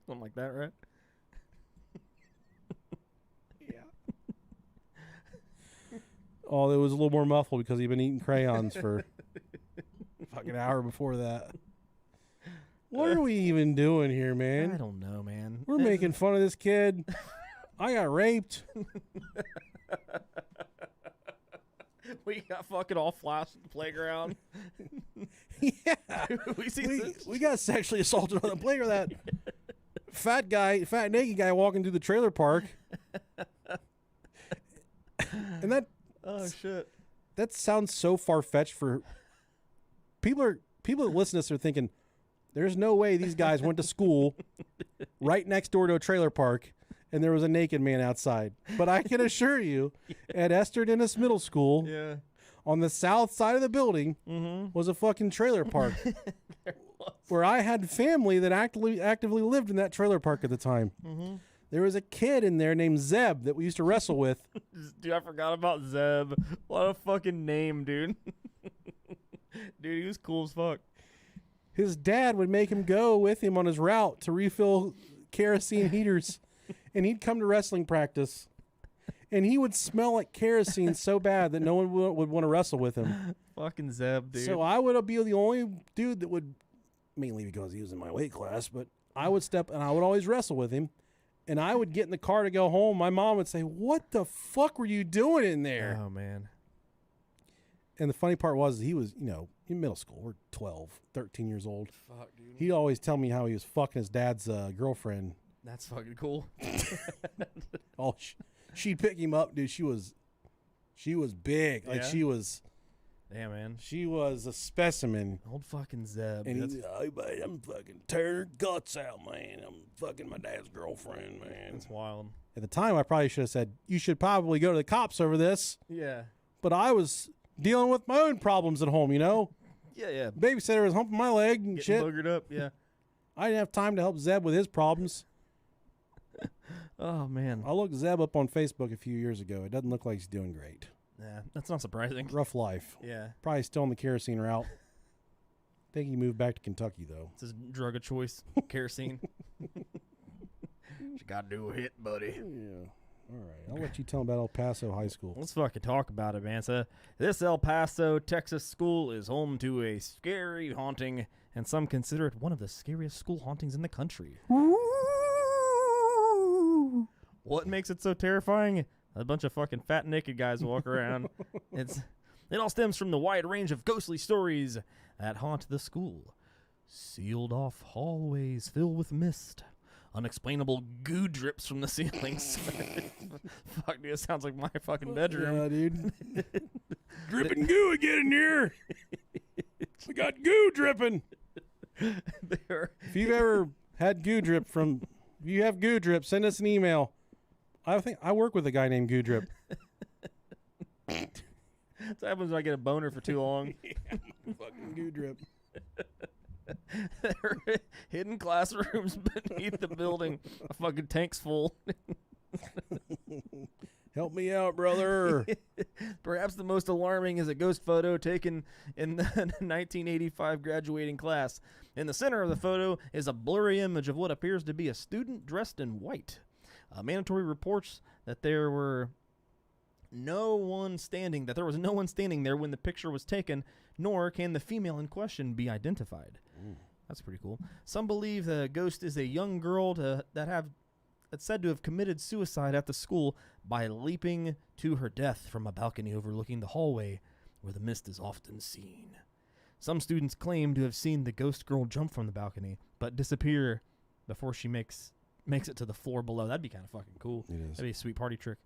Something like that, right? Oh, it was a little more muffled because he'd been eating crayons for a fucking hour before that. What are we even doing here, man? I don't know, man. We're making fun of this kid. I got raped. We got fucking all flashed at the playground. Yeah. we we got sexually assaulted on the playground. That fat naked guy walking through the trailer park. And that... Oh, shit. That sounds so far-fetched for... People that listen to this are thinking, there's no way these guys went to school right next door to a trailer park and there was a naked man outside. But I can assure you, at Esther Dennis Middle School, on the south side of the building, was a fucking trailer park. Where I had family that actively lived in that trailer park at the time. There was a kid in there named Zeb that we used to wrestle with. Dude, I forgot about Zeb. What a fucking name, dude. Dude, he was cool as fuck. His dad would make him go with him on his route to refill kerosene heaters. And he'd come to wrestling practice. And he would smell like kerosene so bad that no one would want to wrestle with him. Fucking Zeb, dude. So I would be the only dude that would, mainly because he was in my weight class, but I would step and I would always wrestle with him. And I would get in the car to go home. My mom would say, "What the fuck were you doing in there?" Oh, man. And the funny part was he was, in middle school. We're 12, 13 years old. Fuck, dude. He'd always tell me how he was fucking his dad's girlfriend. That's fucking cool. Oh, she'd pick him up, dude. She was big. Like she was. Yeah, man. She was a specimen. Old fucking Zeb. And he's, I'm fucking tearing her guts out, man. I'm fucking my dad's girlfriend, man. That's wild. At the time, I probably should have said, you should probably go to the cops over this. Yeah. But I was dealing with my own problems at home, Yeah. Babysitter was humping my leg and Getting shit. boogered up, yeah. I didn't have time to help Zeb with his problems. Oh, man. I looked Zeb up on Facebook a few years ago. It doesn't look like he's doing great. Yeah, that's not surprising. Rough life. Yeah. Probably still on the kerosene route. I think he moved back to Kentucky, though. It's his drug of choice, kerosene. You got to do a hit, buddy. Yeah. All right. I'll let you tell him about El Paso High School. Let's fucking talk about it, man. So this El Paso, Texas school is home to a scary haunting, and some consider it one of the scariest school hauntings in the country. What makes it so terrifying? A bunch of fucking fat naked guys walk around. It all stems from the wide range of ghostly stories that haunt the school. Sealed off hallways filled with mist. Unexplainable goo drips from the ceilings. Fuck, dude, it sounds like my fucking bedroom. Yeah, dude. Dripping goo again in here. We got goo dripping. If you've ever had goo drip if you have goo drip, send us an email. I think I work with a guy named Goo Drip. That's what happens when I get a boner for too long. Fucking Goo Drip. Hidden classrooms beneath the building. A fucking tank's full. Help me out, brother. Perhaps the most alarming is a ghost photo taken in the 1985 graduating class. In the center of the photo is a blurry image of what appears to be a student dressed in white. Mandatory reports that there was no one standing there when the picture was taken, nor can the female in question be identified. Ooh. That's pretty cool. Some believe the ghost is a young girl that's said to have committed suicide at the school by leaping to her death from a balcony overlooking the hallway where the mist is often seen. Some students claim to have seen the ghost girl jump from the balcony, but disappear before she makes it to the floor below. That'd be kind of fucking cool. It is. That'd be a sweet party trick.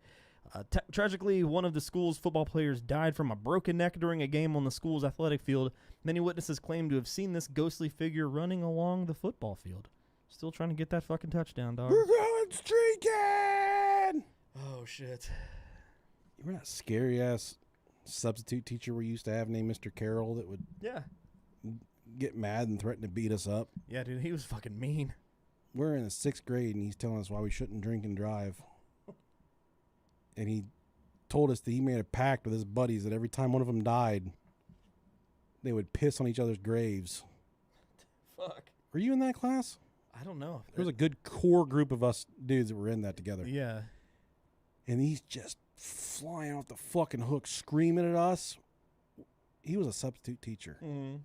Tragically, one of the school's football players died from a broken neck during a game on the school's athletic field. Many witnesses claim to have seen this ghostly figure running along the football field. Still trying to get that fucking touchdown, dog. We're going streaking! Oh, shit. You remember that scary-ass substitute teacher we used to have named Mr. Carroll that would get mad and threaten to beat us up? Yeah, dude, he was fucking mean. We're in the 6th grade, and he's telling us why we shouldn't drink and drive. And he told us that he made a pact with his buddies that every time one of them died, they would piss on each other's graves. Fuck. Were you in that class? I don't know. There was a good core group of us dudes that were in that together. Yeah. And he's just flying off the fucking hook, screaming at us. He was a substitute teacher. Mm-hmm.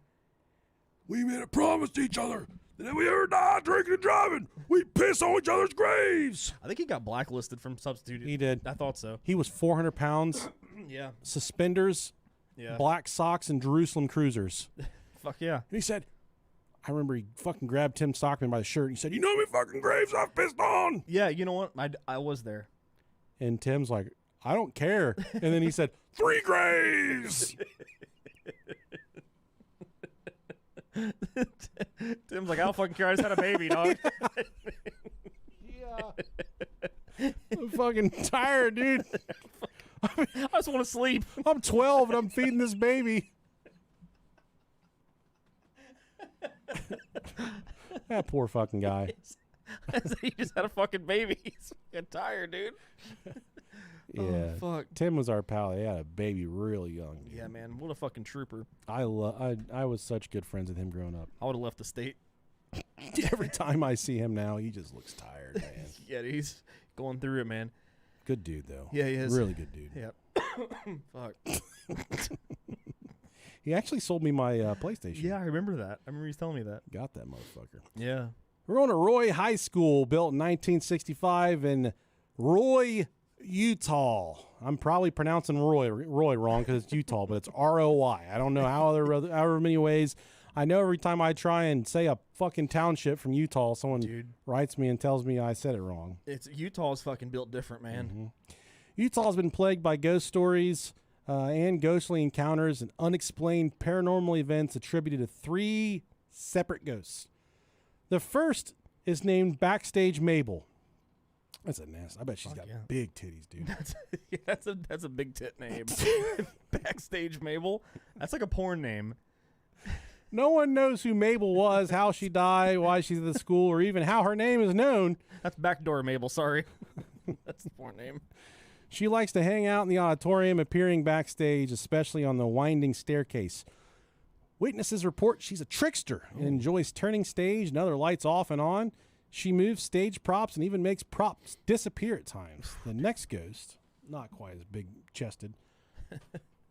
We made a promise to each other that if we ever die drinking and driving, we'd piss on each other's graves. I think he got blacklisted from substitute. He did. I thought so. He was 400 pounds. Yeah. Suspenders, black socks, and Jerusalem cruisers. Fuck yeah. And he said, I remember he fucking grabbed Tim Stockman by the shirt and he said, you know how many fucking graves I've pissed on? Yeah, you know what? I was there. And Tim's like, I don't care. And then he said, 3 graves. Tim's like, I don't fucking care. I just had a baby, dog. Yeah. I'm fucking tired, dude. I just want to sleep. I'm 12 and I'm feeding this baby. That poor fucking guy. He just had a fucking baby. He's fucking tired, dude. Yeah. Oh, fuck. Tim was our pal. He had a baby really young. Dude. Yeah, man. What a fucking trooper. I was such good friends with him growing up. I would have left the state. Every time I see him now, he just looks tired, man. Yeah, he's going through it, man. Good dude, though. Yeah, he is. Really good dude. Yep. Fuck. He actually sold me my PlayStation. Yeah, I remember that. I remember he's telling me that. Got that motherfucker. Yeah. We're going to Roy High School, built in 1965 in Roy, Utah. I'm probably pronouncing Roy wrong because it's Utah, but it's R-O-Y. I don't know however many ways. I know every time I try and say a fucking township from Utah, someone writes me and tells me I said it wrong. Utah's fucking built different, man. Mm-hmm. Utah's been plagued by ghost stories and ghostly encounters and unexplained paranormal events attributed to 3 separate ghosts. The first is named Backstage Mabel. That's a nasty. I bet she's got big titties, dude. That's a big tit name. Backstage Mabel. That's like a porn name. No one knows who Mabel was, how she died, why she's at the school, or even how her name is known. That's Backdoor Mabel, sorry. That's the porn name. She likes to hang out in the auditorium, appearing backstage, especially on the winding staircase. Witnesses report she's a trickster and enjoys turning stage and other lights off and on. She moves stage props and even makes props disappear at times. The next ghost, not quite as big-chested,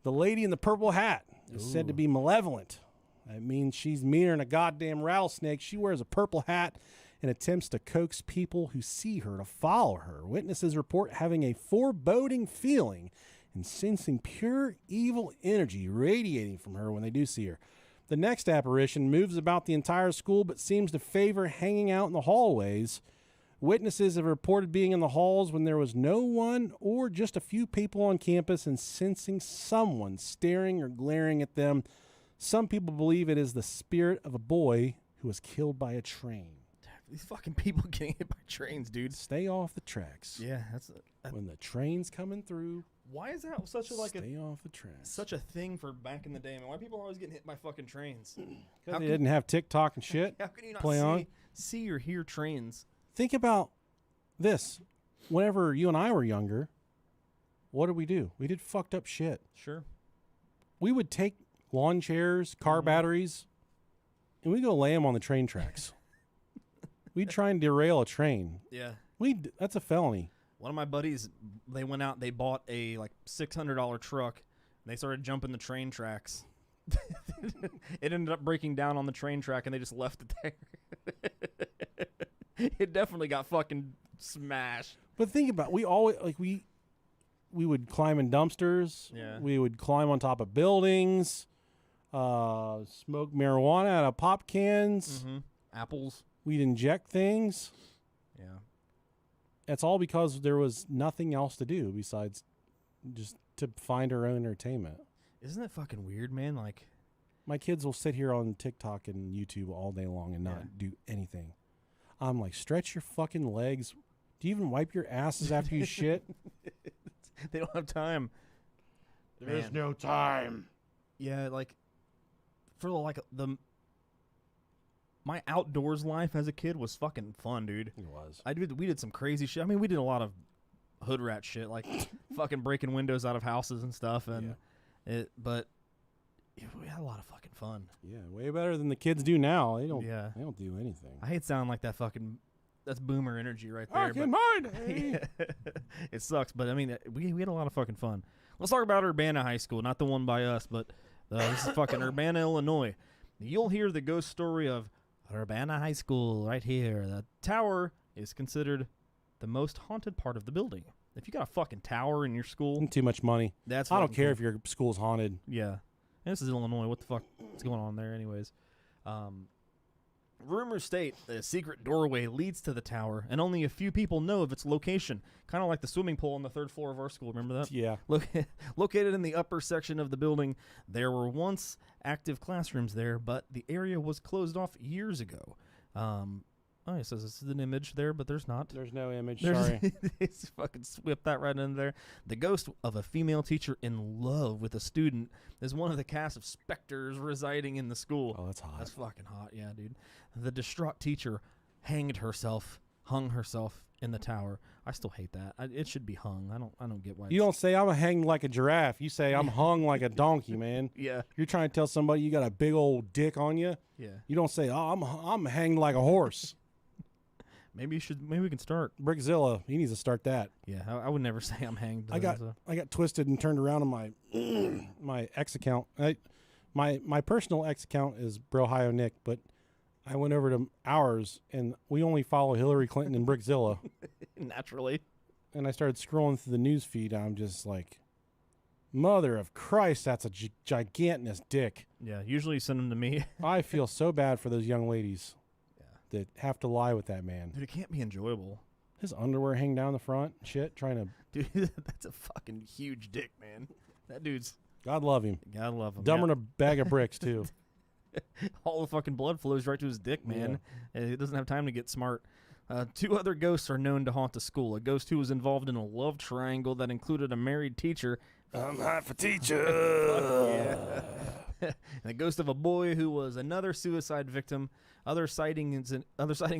the lady in the purple hat, is said to be malevolent. That means she's meaner than a goddamn rattlesnake. She wears a purple hat and attempts to coax people who see her to follow her. Witnesses report having a foreboding feeling and sensing pure evil energy radiating from her when they do see her. The next apparition moves about the entire school but seems to favor hanging out in the hallways. Witnesses have reported being in the halls when there was no one or just a few people on campus and sensing someone staring or glaring at them. Some people believe it is the spirit of a boy who was killed by a train. These fucking people getting hit by trains, dude. Stay off the tracks. Yeah, when the train's coming through. Why is that such a stay off the tracks? Such a thing for back in the day, man? Why are people always getting hit by fucking trains? Because they didn't have TikTok and shit. How can you not see or hear trains? Think about this. Whenever you and I were younger, what did we do? We did fucked up shit. Sure. We would take lawn chairs, car batteries, and we'd go lay them on the train tracks. We'd try and derail a train. Yeah. That's a felony. One of my buddies, they went out, they bought a like $600 truck, and they started jumping the train tracks. It ended up breaking down on the train track, and they just left it there. It definitely got fucking smashed. But think about it. We always, we would climb in dumpsters. Yeah. We would climb on top of buildings, smoke marijuana out of pop cans. Mm-hmm. Apples. We'd inject things. Yeah. That's all because there was nothing else to do besides just to find our own entertainment. Isn't that fucking weird, man? Like, my kids will sit here on TikTok and YouTube all day long and not do anything. I'm like, stretch your fucking legs. Do you even wipe your asses after you shit? They don't have time. There's no time. Yeah, like for like my outdoors life as a kid was fucking fun, dude. It was. We did some crazy shit. I mean, we did a lot of hood rat shit, like fucking breaking windows out of houses and stuff, and but we had a lot of fucking fun. Yeah, way better than the kids do now. They don't. Yeah. They don't do anything. I hate sounding like that's boomer energy right there. I can mind. Yeah, it sucks, but I mean, we had a lot of fucking fun. Let's talk about Urbana High School, not the one by us, but this is fucking Urbana, Illinois. You'll hear the ghost story of Urbana High School right here. The tower is considered the most haunted part of the building. If you got a fucking tower in your school, Too much money. I don't care if your school's haunted. Yeah. And this is Illinois. What the fuck is going on there anyways? Rumors state that a secret doorway leads to the tower, and only a few people know of its location. Kind of like the swimming pool on the 3rd floor of our school. Remember that? Yeah. Located in the upper section of the building, there were once active classrooms there, but the area was closed off years ago. It says this is an image there, but there's not. There's no image. Sorry. It's fucking whip that right in there. The ghost of a female teacher in love with a student is one of the cast of specters residing in the school. Oh, that's hot. That's fucking hot, yeah, dude. The distraught teacher hung herself in the tower. I still hate that. It should be hung. I don't get why. You don't say I'm hanged like a giraffe. You say I'm hung like a donkey, man. Yeah. You're trying to tell somebody you got a big old dick on you. Yeah. You don't say, oh, I'm hanged like a horse. Maybe we can start. Brickzilla, he needs to start that. Yeah, I would never say I'm hanged. I got twisted and turned around on my my ex account. My personal ex account is Brohio Nick, but I went over to ours and we only follow Hillary Clinton and Brickzilla. Naturally. And I started scrolling through the news feed. I'm just like, mother of Christ, that's a gigantic dick. Yeah, usually you send them to me. I feel so bad for those young ladies that have to lie with that man. Dude, it can't be enjoyable. His underwear hang down the front, shit, trying to... Dude, that's a fucking huge dick, man. That dude's... God love him. God love him. Dumber than a bag of bricks, too. All the fucking blood flows right to his dick, man. Yeah. He doesn't have time to get smart. 2 other ghosts are known to haunt the school. A ghost who was involved in a love triangle that included a married teacher. I'm hot for teacher. Yeah. And a ghost of a boy who was another suicide victim. Other sightings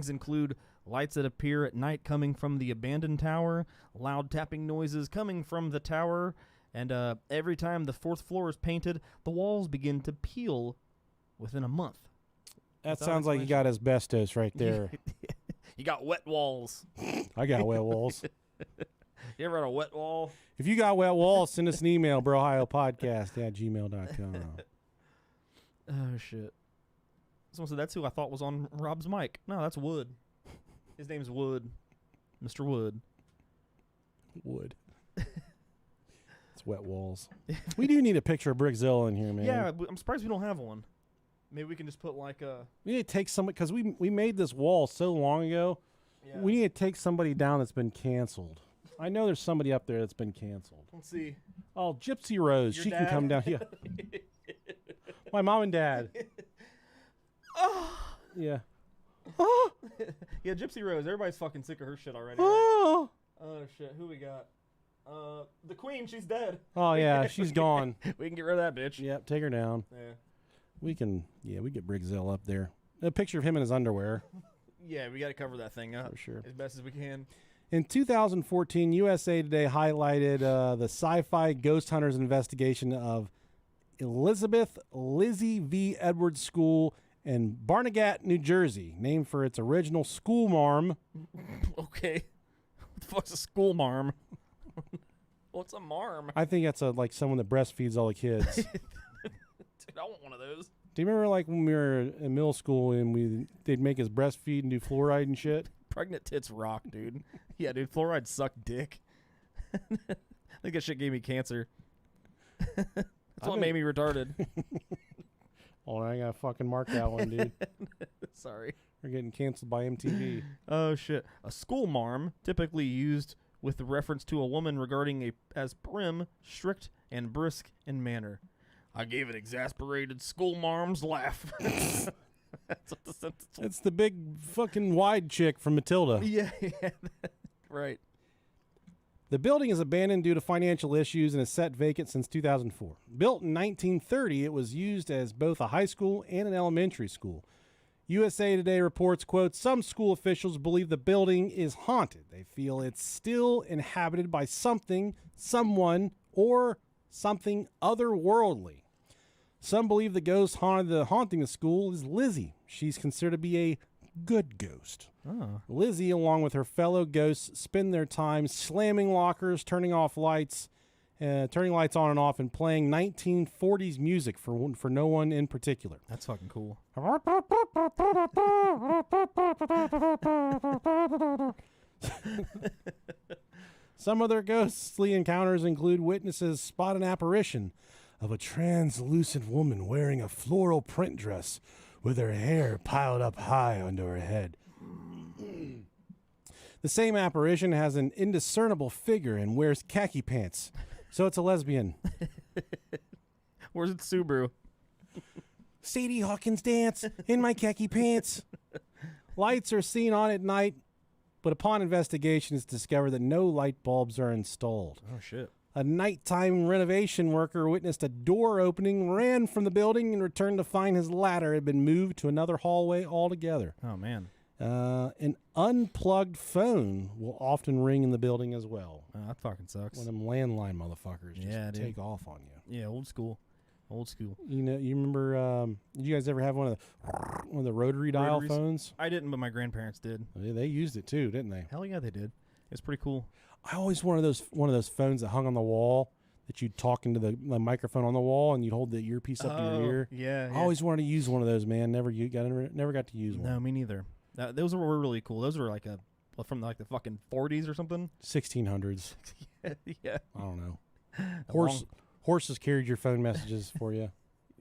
include lights that appear at night coming from the abandoned tower, loud tapping noises coming from the tower, and every time the 4th floor is painted, the walls begin to peel within a month. That sounds like you got asbestos right there. You got wet walls. I got wet walls. You ever had a wet wall? If you got wet walls, send us an email, brohiopodcast@gmail.com. Oh, shit. Someone said that's who I thought was on Rob's mic. No, that's Wood. His name's Wood. Mr. Wood. Wood. It's wet walls. We do need a picture of Brickzilla in here, man. Yeah, I'm surprised we don't have one. Maybe we can just put like a... We need to take somebody, because we made this wall so long ago. Yeah. We need to take somebody down that's been canceled. I know there's somebody up there that's been canceled. Let's see. Oh, Gypsy Rose. Your she dad? Can come down here. My mom and dad. Yeah. Yeah, Gypsy Rose. Everybody's fucking sick of her shit already. Right? Oh, Shit. Who we got? The Queen. She's dead. Oh, yeah. She's gone. We can get rid of that bitch. Yep. Take her down. Yeah. We get Brickzilla up there. A picture of him in his underwear. Yeah, we got to cover that thing up. For sure. As best as we can. In 2014, USA Today highlighted the sci-fi ghost hunters investigation of Elizabeth Lizzy V. Edwards School in Barnegat, New Jersey, named for its original school marm. Okay. What the fuck's a school marm? What's a marm? I think that's like someone that breastfeeds all the kids. Dude, I want one of those. Do you remember like when we were in middle school and they'd make us breastfeed and do fluoride and shit? Pregnant tits rock, dude. Yeah, dude, fluoride sucked dick. I think that shit gave me cancer. That's what made me retarded. Oh, I gotta fucking mark that one, dude. Sorry. We're getting canceled by MTV. Oh, shit. A school marm, typically used with reference to a woman regarding as prim, strict, and brisk in manner. I gave an exasperated school marm's laugh. That's what the sentence was. It's the big fucking wide chick from Matilda. Yeah, right. The building is abandoned due to financial issues and is set vacant since 2004. Built in 1930, it was used as both a high school and an elementary school. USA Today reports, quote, some school officials believe the building is haunted. They feel it's still inhabited by something, someone, or something otherworldly. Some believe the ghost haunting the school is Lizzy. She's considered to be a good ghost. Oh. Lizzy, along with her fellow ghosts, spend their time slamming lockers, turning lights on and off, and playing 1940s music for no one in particular. That's fucking cool. Some of their ghostly encounters include witnesses spot an apparition of a translucent woman wearing a floral print dress with her hair piled up high under her head. The same apparition has an indiscernible figure and wears khaki pants, so it's a lesbian. Where's the Subaru? Sadie Hawkins dance in my khaki pants. Lights are seen on at night, but upon investigation it's discovered that no light bulbs are installed. Oh, shit. A nighttime renovation worker witnessed a door opening, ran from the building, and returned to find his ladder had been moved to another hallway altogether. Oh, man. An unplugged phone will often ring in the building as well. That fucking sucks. One of them landline motherfuckers just dude. take off on you. Yeah, old school. Old school. You know, you remember? Did you guys ever have one of the rotary dial Rotaries? phones? I didn't, but my grandparents did. They used it too, didn't they? Hell yeah, they did. It's pretty cool. I always wanted one of those phones that hung on the wall that you'd talk into the microphone on the wall and you'd hold the earpiece up to your ear. Yeah, I always wanted to use one of those, man. Never got to use one. No, me neither. Those were really cool. Those were from the fucking 40s or something. 1600s. Yeah. I don't know. Horses carried your phone messages for you.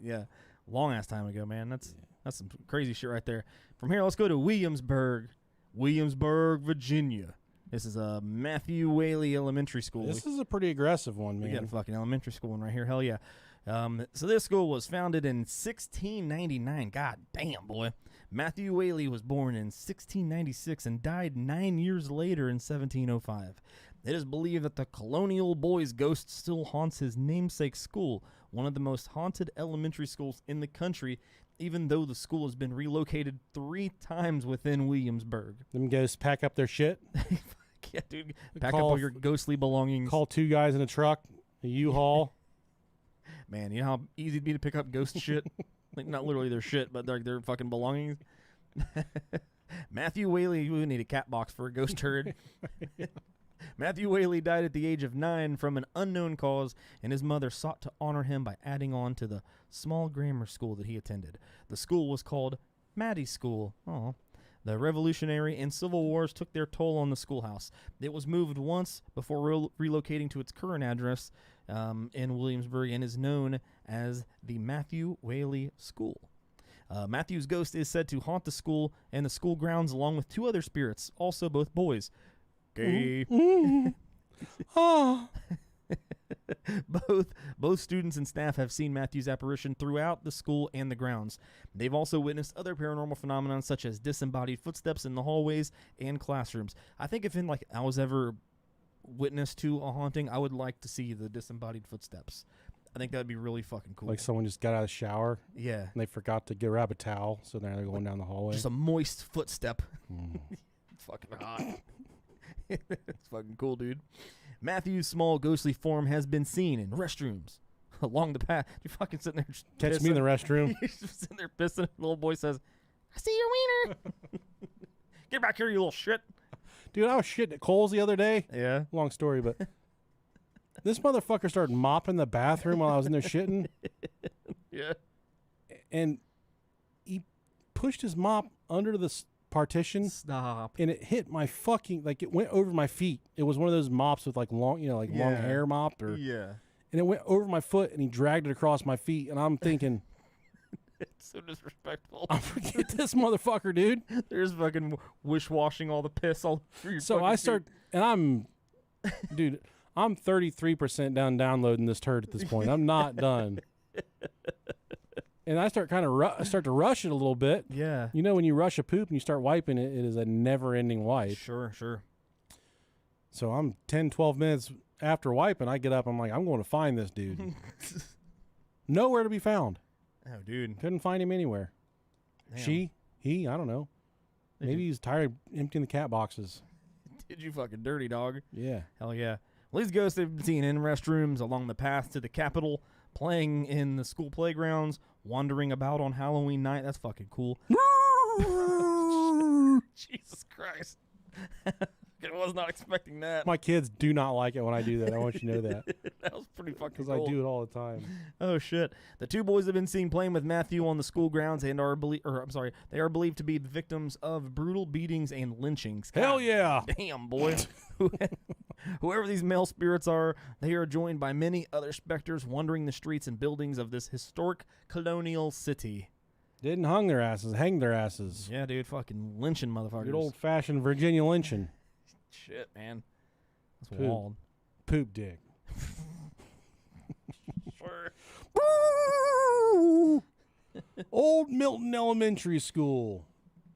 Yeah. Long ass time ago, man. That's some crazy shit right there. From here, let's go to Williamsburg, Virginia. This is a Matthew Whaley Elementary School. This is a pretty aggressive one, man. We got a fucking elementary school one right here. Hell yeah. So this school was founded in 1699. God damn, boy. Matthew Whaley was born in 1696 and died 9 years later in 1705. It is believed that the colonial boy's ghost still haunts his namesake school, one of the most haunted elementary schools in the country, even though the school has been relocated 3 times within Williamsburg. Them ghosts pack up their shit. Yeah, dude. Pack up all your ghostly belongings. Call 2 guys in a truck, a U-Haul. Man, you know how easy it'd be to pick up ghost shit? Like, not literally their shit, but their fucking belongings. Matthew Whaley, we need a cat box for a ghost herd. Matthew Whaley died at the age of 9 from an unknown cause, and his mother sought to honor him by adding on to the small grammar school that he attended. The school was called Maddie School. Oh. The Revolutionary and Civil Wars took their toll on the schoolhouse. It was moved once before relocating to its current address in Williamsburg and is known as the Matthew Whaley School. Matthew's ghost is said to haunt the school and the school grounds along with 2 other spirits, also both boys. Gay. Oh. Both students and staff have seen Matthew's apparition throughout the school and the grounds. They've also witnessed other paranormal phenomena such as disembodied footsteps in the hallways and classrooms. I think if I was ever witness to a haunting, I would like to see the disembodied footsteps. I think that would be really fucking cool. Like someone just got out of the shower. Yeah. And they forgot to grab a towel, so now they're going down the hallway. Just a moist footstep. It's fucking hot. It's fucking cool, dude. Matthew's small ghostly form has been seen in restrooms along the path. You're fucking sitting there Catch me in the restroom. You're just sitting there pissing. The little boy says, I see your wiener. Get back here, you little shit. Dude, I was shitting at Kohl's the other day. Yeah. Long story, but this motherfucker started mopping the bathroom while I was in there shitting. Yeah. And he pushed his mop under the partition. Stop. And it hit my fucking, it went over my feet. It was one of those mops with long, long hair mop. Yeah. And it went over my foot and he dragged it across my feet. And I'm thinking, it's so disrespectful. I'll forget this motherfucker, dude. There's fucking wish-washing all the piss all over your So I start, feet. and I'm 33% down downloading this turd at this point. I'm not done. And I start to rush it a little bit. Yeah. You know, when you rush a poop and you start wiping it, it is a never-ending wipe. Sure. So I'm 10, 12 minutes after wiping, I get up. I'm like, I'm going to find this dude. Nowhere to be found. Oh, dude. Couldn't find him anywhere. Damn. He, I don't know. Maybe he's tired of emptying the cat boxes. Did you fucking dirty dog? Yeah. Hell yeah. Well, these ghosts have been seen in restrooms, along the path to the Capitol, playing in the school playgrounds, wandering about on Halloween night. That's fucking cool. Jesus Christ. I was not expecting that. My kids do not like it when I do that. I want you to know that. That was pretty fucking Because cool. I do it all the time. Oh shit! The two boys have been seen playing with Matthew on the school grounds and are they are believed to be the victims of brutal beatings and lynchings. Hell God yeah! damn, boy. Whoever these male spirits are, they are joined by many other specters wandering the streets and buildings of this historic colonial city. Didn't hang their asses. Yeah, dude, fucking lynching motherfuckers. Good old-fashioned Virginia lynching. Shit, man. That's Poop. wild. Poop dick. Sure. Old Milton Elementary School.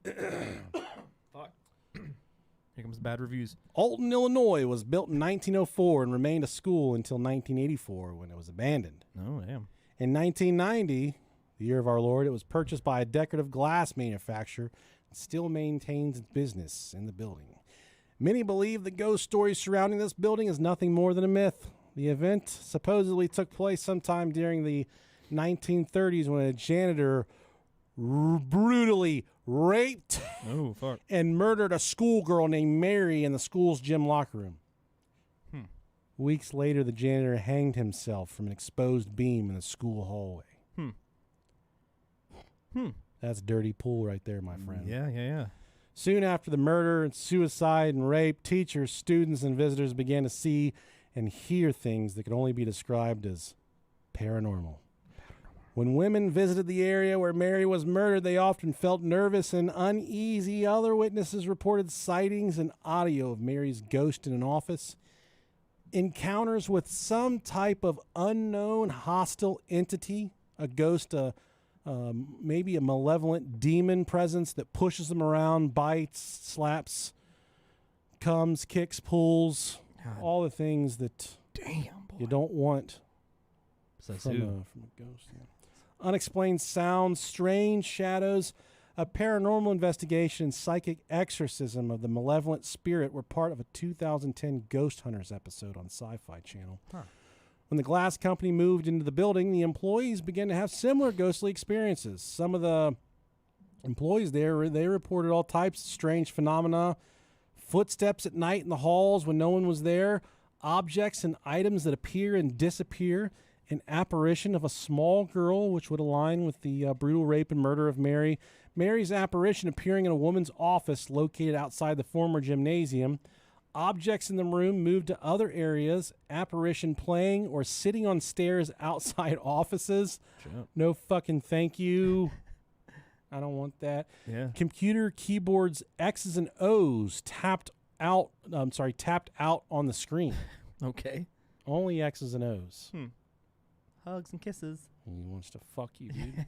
Fuck. Here comes bad reviews. Alton, Illinois was built in 1904 and remained a school until 1984 when it was abandoned. Oh, damn. In 1990, the year of our Lord, it was purchased by a decorative glass manufacturer and still maintains its business in the building. Many believe the ghost story surrounding this building is nothing more than a myth. The event supposedly took place sometime during the 1930s when a janitor brutally raped and murdered a schoolgirl named Mary in the school's gym locker room. Weeks later, the janitor hanged himself from an exposed beam in the school hallway. That's dirty pool right there, my friend. Yeah. Soon after the murder, suicide, and rape, teachers, students, and visitors began to see and hear things that could only be described as paranormal. When women visited the area where Mary was murdered, they often felt nervous and uneasy. Other witnesses reported sightings and audio of Mary's ghost in an office, encounters with some type of unknown hostile entity, a ghost, maybe a malevolent demon presence that pushes them around, bites, slaps, comes, kicks, pulls, all the things that you don't want from a ghost. Yeah. Unexplained sounds, strange shadows, a paranormal investigation, and psychic exorcism of the malevolent spirit were part of a 2010 Ghost Hunters episode on Sci-Fi Channel. When the glass company moved into the building, the employees began to have similar ghostly experiences. Some of the employees there, they reported all types of strange phenomena, footsteps at night in the halls when no one was there, objects and items that appear and disappear, an apparition of a small girl, which would align with the brutal rape and murder of Mary, Mary's apparition appearing in a woman's office located outside the former gymnasium, objects in the room moved to other areas, apparition playing or sitting on stairs outside offices. No fucking thank you. I don't want that. Yeah. Computer keyboards X's and O's tapped out on the screen. Okay. Only X's and O's. Hugs and kisses. He wants to fuck you, dude.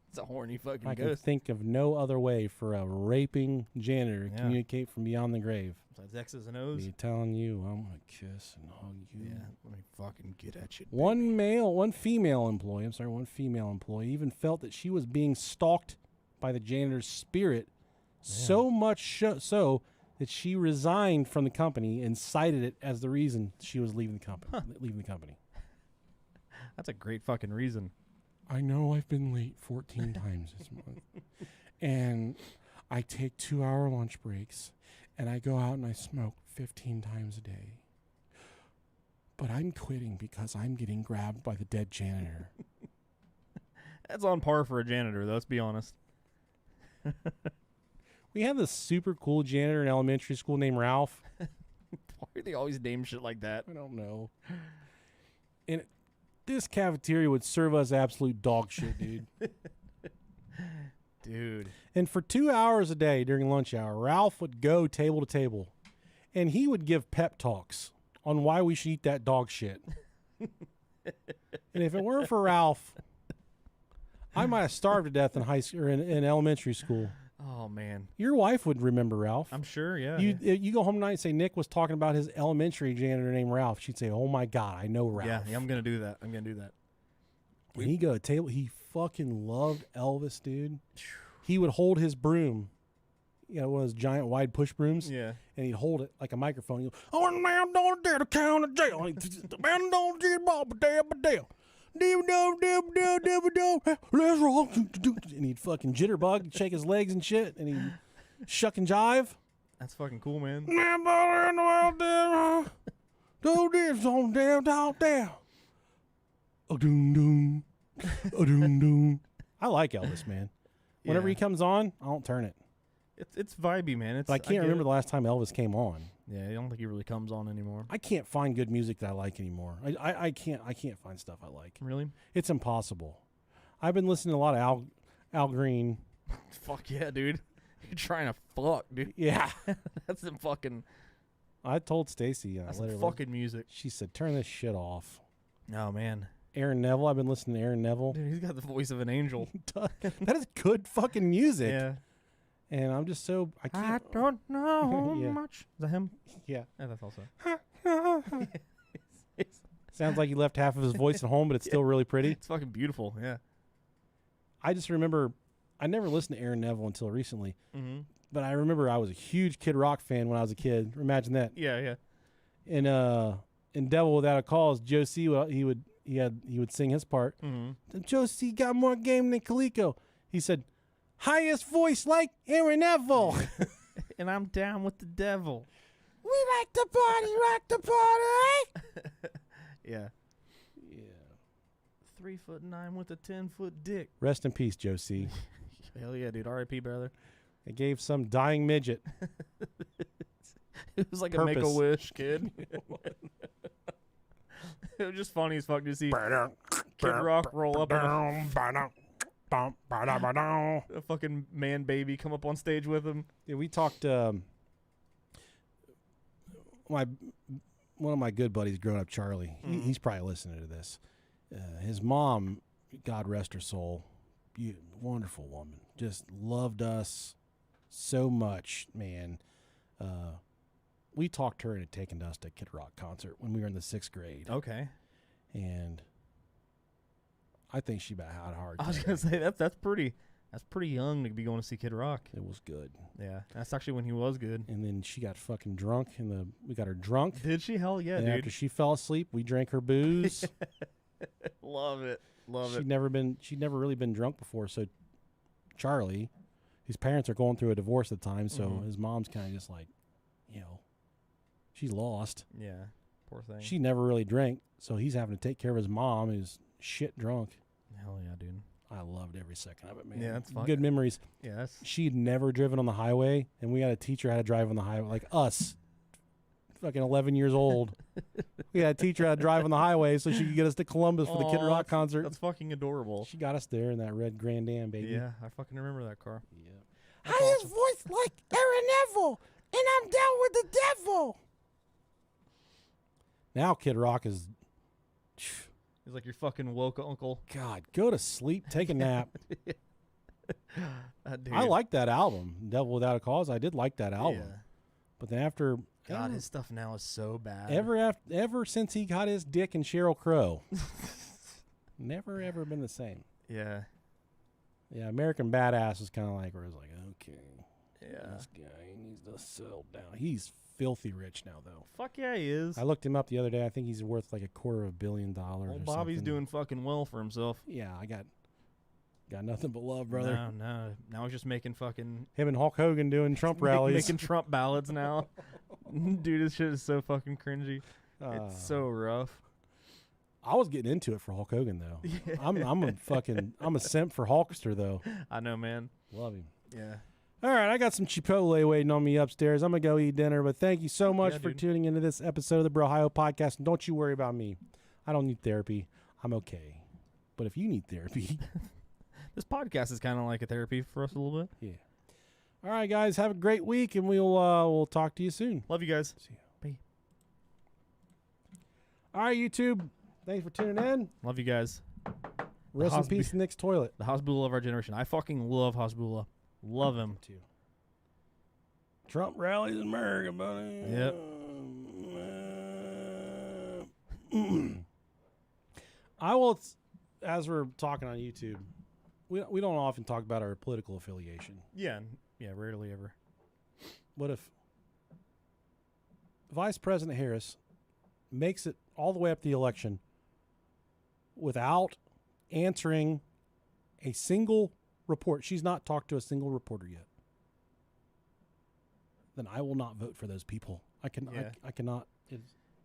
It's a horny fucking I can ghost. think of no other way for a raping janitor to communicate from beyond the grave. Besides X's and O's. Me telling you, I'm going to kiss and hug you. Yeah, let me fucking get at you. One female employee even felt that she was being stalked by the janitor's spirit, so much so that she resigned from the company and cited it as the reason she was leaving the company. That's a great fucking reason. I know I've been late 14 times this month, and I take 2-hour lunch breaks, and I go out and I smoke 15 times a day. But I'm quitting because I'm getting grabbed by the dead janitor. That's on par for a janitor, though, let's be honest. We had this super cool janitor in elementary school named Ralph. Why do they always name shit like that? I don't know. And this cafeteria would serve us absolute dog shit, dude. Dude. And for 2 hours a day during lunch hour, Ralph would go table to table, and he would give pep talks on why we should eat that dog shit. And if it weren't for Ralph, I might have starved to death in high school or in elementary school. Oh man, Your wife would remember Ralph. I'm sure. Yeah. You go home tonight and say Nick was talking about his elementary janitor named Ralph. She'd say, "Oh my God, I know Ralph." Yeah, I'm gonna do that. And he go to table. He fucking loved Elvis, dude. He would hold his broom, one of those giant wide push brooms. Yeah. And he'd hold it like a microphone. He'd go, "Oh, man, don't dare to count of jail. Man, don't dare to let's roll." And he'd fucking jitterbug, shake his legs and shit, and he'd shuck and jive. That's fucking cool, man. Do this on down. Doom. Doom. I like Elvis, man. Whenever he comes on, I don't turn it. It's vibey, man. But I can't remember the last time Elvis came on. Yeah, I don't think he really comes on anymore. I can't find good music that I like anymore. I can't find stuff I like. Really? It's impossible. I've been listening to a lot of Al Green. Fuck yeah, dude. You're trying to fuck, dude. Yeah. That's some fucking... I told Stacy. That's some fucking music. She said, "Turn this shit off." Oh, man. Aaron Neville. I've been listening to Aaron Neville. Dude, he's got the voice of an angel. That is good fucking music. Yeah. And I'm just so... I don't know Yeah. much. Is that him? Yeah. Yeah, that's also. Sounds like he left half of his voice at home, but it's still really pretty. It's fucking beautiful, yeah. I just remember... I never listened to Aaron Neville until recently. Mm-hmm. But I remember I was a huge Kid Rock fan when I was a kid. Imagine that. Yeah, yeah. And in Devil Without a Cause, Joe C. he would sing his part. Mm-hmm. Joe C. got more game than Coleco. He said, "Highest voice like Aaron Neville." And I'm down with the devil. We like to party, rock the party. Yeah. Yeah. 3'9" with a 10-foot dick. Rest in peace, Joe C. Hell yeah, dude. R.I.P. brother. It gave some dying midget. It was like Purpose. a Make-A-Wish kid. It was just funny as fuck to see Kid Rock roll up and a fucking man baby come up on stage with him. Yeah, we talked. One of my good buddies growing up, Charlie. He's probably listening to this. His mom, God rest her soul, wonderful woman, just loved us so much, man. We talked her into taking us to a Kid Rock concert when we were in the 6th grade. Okay. And I think she about had a hard time. I was gonna say that's pretty young to be going to see Kid Rock. It was good. Yeah, that's actually when he was good. And then she got fucking drunk, and we got her drunk. Did she? Hell yeah, and dude. after she fell asleep, we drank her booze. Love it. She'd never really been drunk before. So Charlie, his parents are going through a divorce at the time, so his mom's kind of just like, she's lost. Yeah, poor thing. She never really drank, so he's having to take care of his mom, who's shit drunk. Hell yeah, dude. I loved every second of it, man. Yeah, that's fun. Good memories. Yeah, She'd never driven on the highway, and we had to teach her how to drive on the highway, like us, fucking 11 years old. We had to teach her how to drive on the highway so she could get us to Columbus for the Kid Rock concert. That's fucking adorable. She got us there in that red Grand Am, baby. Yeah, I fucking remember that car. Yeah. Highest voice like Aaron Neville, and I'm down with the devil. Now Kid Rock is... He's like your fucking woke uncle. God, go to sleep, take a nap. I like that album, Devil Without a Cause. I did like that album. Yeah. But then after... God, his stuff now is so bad. Ever since he got his dick in Sheryl Crow, never ever been the same. Yeah. Yeah, American Badass is kind of like where it's like, okay, yeah, this guy needs to settle down. He's filthy rich now, though. Fuck yeah, he is. I looked him up the other day. I think he's worth like $250 million. Old Bobby's doing fucking well for himself. Yeah, I got nothing but love, brother. No. Now he's just making fucking... Him and Hulk Hogan doing Trump rallies. Making Trump ballads now. Dude, this shit is so fucking cringy. It's so rough. I was getting into it for Hulk Hogan, though. Yeah. I'm a simp for Hulkster, though. I know, man. Love him. Yeah. All right, I got some Chipotle waiting on me upstairs. I'm going to go eat dinner, but thank you so much for tuning into this episode of the Brohio Podcast. And don't you worry about me. I don't need therapy. I'm okay. But if you need therapy... This podcast is kind of like a therapy for us a little bit. Yeah. All right, guys, have a great week, and we'll talk to you soon. Love you guys. See ya. Bye. All right, YouTube, thanks for tuning in. Love you guys. Rest in peace, Nick's toilet. The Hasbullah of our generation. I fucking love Hasbullah. Love him. Too. Trump rallies in America, buddy. Yep. I will, as we're talking on YouTube, we don't often talk about our political affiliation. Yeah, rarely ever. What if Vice President Harris makes it all the way up the election without answering a single report? She's not talked to a single reporter yet. Then I will not vote for those people. I cannot.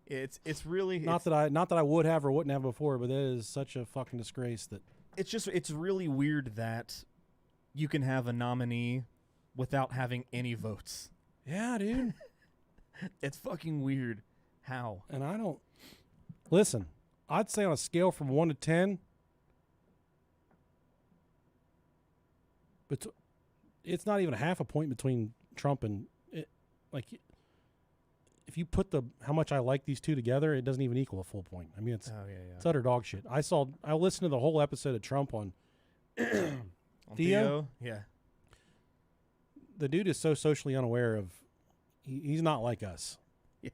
It's really not that I would have or wouldn't have before, but it is such a fucking disgrace that it's really weird that you can have a nominee without having any votes. Yeah, dude. It's fucking weird. How? And I don't listen. I'd say on a scale from 1 to 10, but it's not even a half a point between Trump and it. Like, if you put how much I like these two together, it doesn't even equal a full point. I mean, it's utter dog shit. I listened to the whole episode of Trump on Theo. Yeah. The dude is so socially unaware of. He's not like us. Yeah.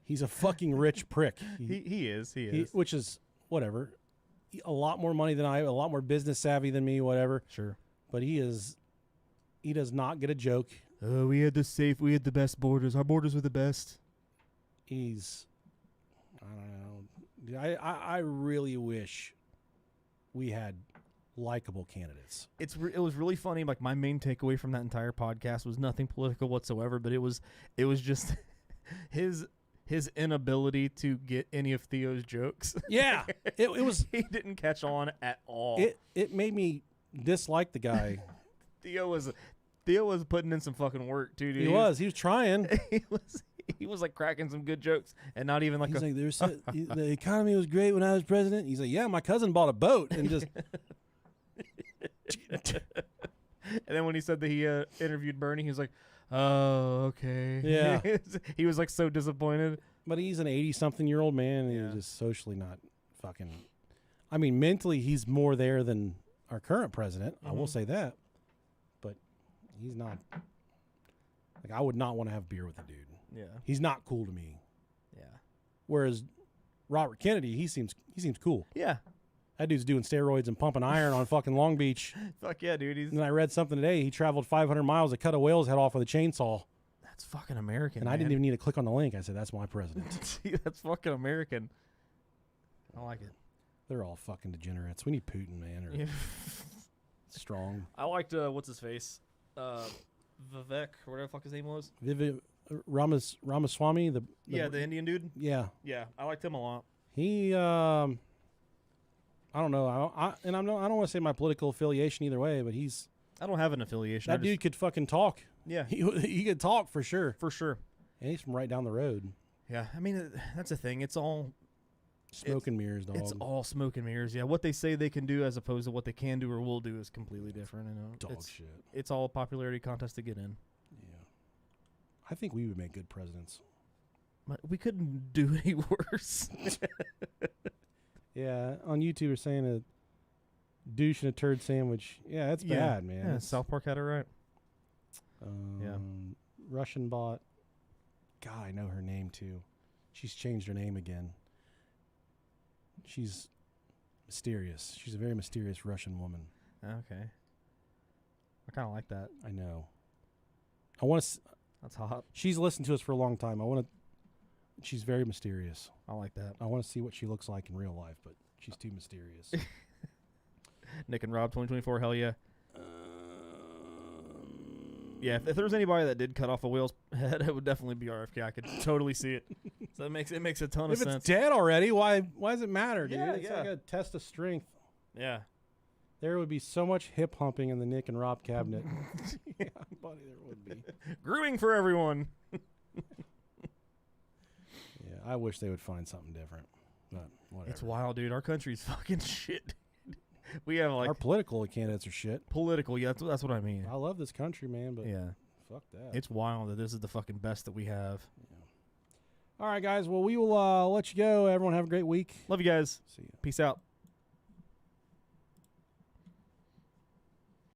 He's a fucking rich prick. He is. Which is whatever. A lot more money than I. A lot more business savvy than me. Whatever. Sure. But he does not get a joke. We had the best borders. Our borders were the best. I don't know. I really wish we had likable candidates. It was really funny. Like, my main takeaway from that entire podcast was nothing political whatsoever, but it was just his inability to get any of Theo's jokes. Yeah. It was he didn't catch on at all. It made me dislike the guy. Theo was putting in some fucking work too, dude. He was trying. He was like cracking some good jokes and not even like he's like the economy was great when I was president. He's like, yeah, my cousin bought a boat and just and then when he said that he interviewed Bernie, he was like, oh, okay. Yeah. He was like so disappointed. But he's an 80-something-year-old man, and he's just socially not fucking. I mean, mentally, he's more there than our current president. I will say that. But he's not. Like, I would not want to have beer with the dude. Yeah. He's not cool to me. Yeah. Whereas Robert Kennedy, he seems cool. Yeah. That dude's doing steroids and pumping iron on fucking Long Beach. Fuck yeah, dude. And then I read something today. He traveled 500 miles to cut a whale's head off with a chainsaw. That's fucking American, And I didn't even need to click on the link. I said, that's my president. See, that's fucking American. I like it. They're all fucking degenerates. We need Putin, man. Or strong. I liked, what's his face? Vivek, or whatever the fuck his name was. Ramaswamy. The Indian dude? Yeah. Yeah, I liked him a lot. He, I don't know. I don't want to say my political affiliation either way, but I don't have an affiliation. That dude could fucking talk. Yeah. He could talk for sure. For sure. And he's from right down the road. Yeah. I mean, that's the thing. It's all smoke and mirrors, dog. It's all smoke and mirrors. Yeah. What they say they can do as opposed to what they can do or will do is completely different. You know? Dog shit. It's all a popularity contest to get in. Yeah. I think we would make good presidents. But we couldn't do any worse. Yeah, on YouTube, we're saying a douche and a turd sandwich. Yeah, that's bad, man. Yeah, South Park had it right. Russian bot. God, I know her name too. She's changed her name again. She's mysterious. She's a very mysterious Russian woman. Okay. I kind of like that. I know. I want to. That's hot. She's listened to us for a long time. She's very mysterious. I like that. I want to see what she looks like in real life, but she's too mysterious. Nick and Rob 2024, hell yeah. Yeah, if there was anybody that did cut off a whale's head, it would definitely be RFK. I could totally see it. So it makes a ton of sense. If it's dead already, why does it matter, dude? Yeah, it's like a test of strength. Yeah. There would be so much hip humping in the Nick and Rob cabinet. Yeah, buddy, there would be. Grooming for everyone. Yeah, I wish they would find something different. But whatever. It's wild, dude. Our country's fucking shit. We have like our political candidates are shit. Political, yeah, that's what I mean. I love this country, man, but yeah, fuck that. It's wild that this is the fucking best that we have. Yeah. All right, guys. Well, we will let you go. Everyone have a great week. Love you guys. See ya. Peace out.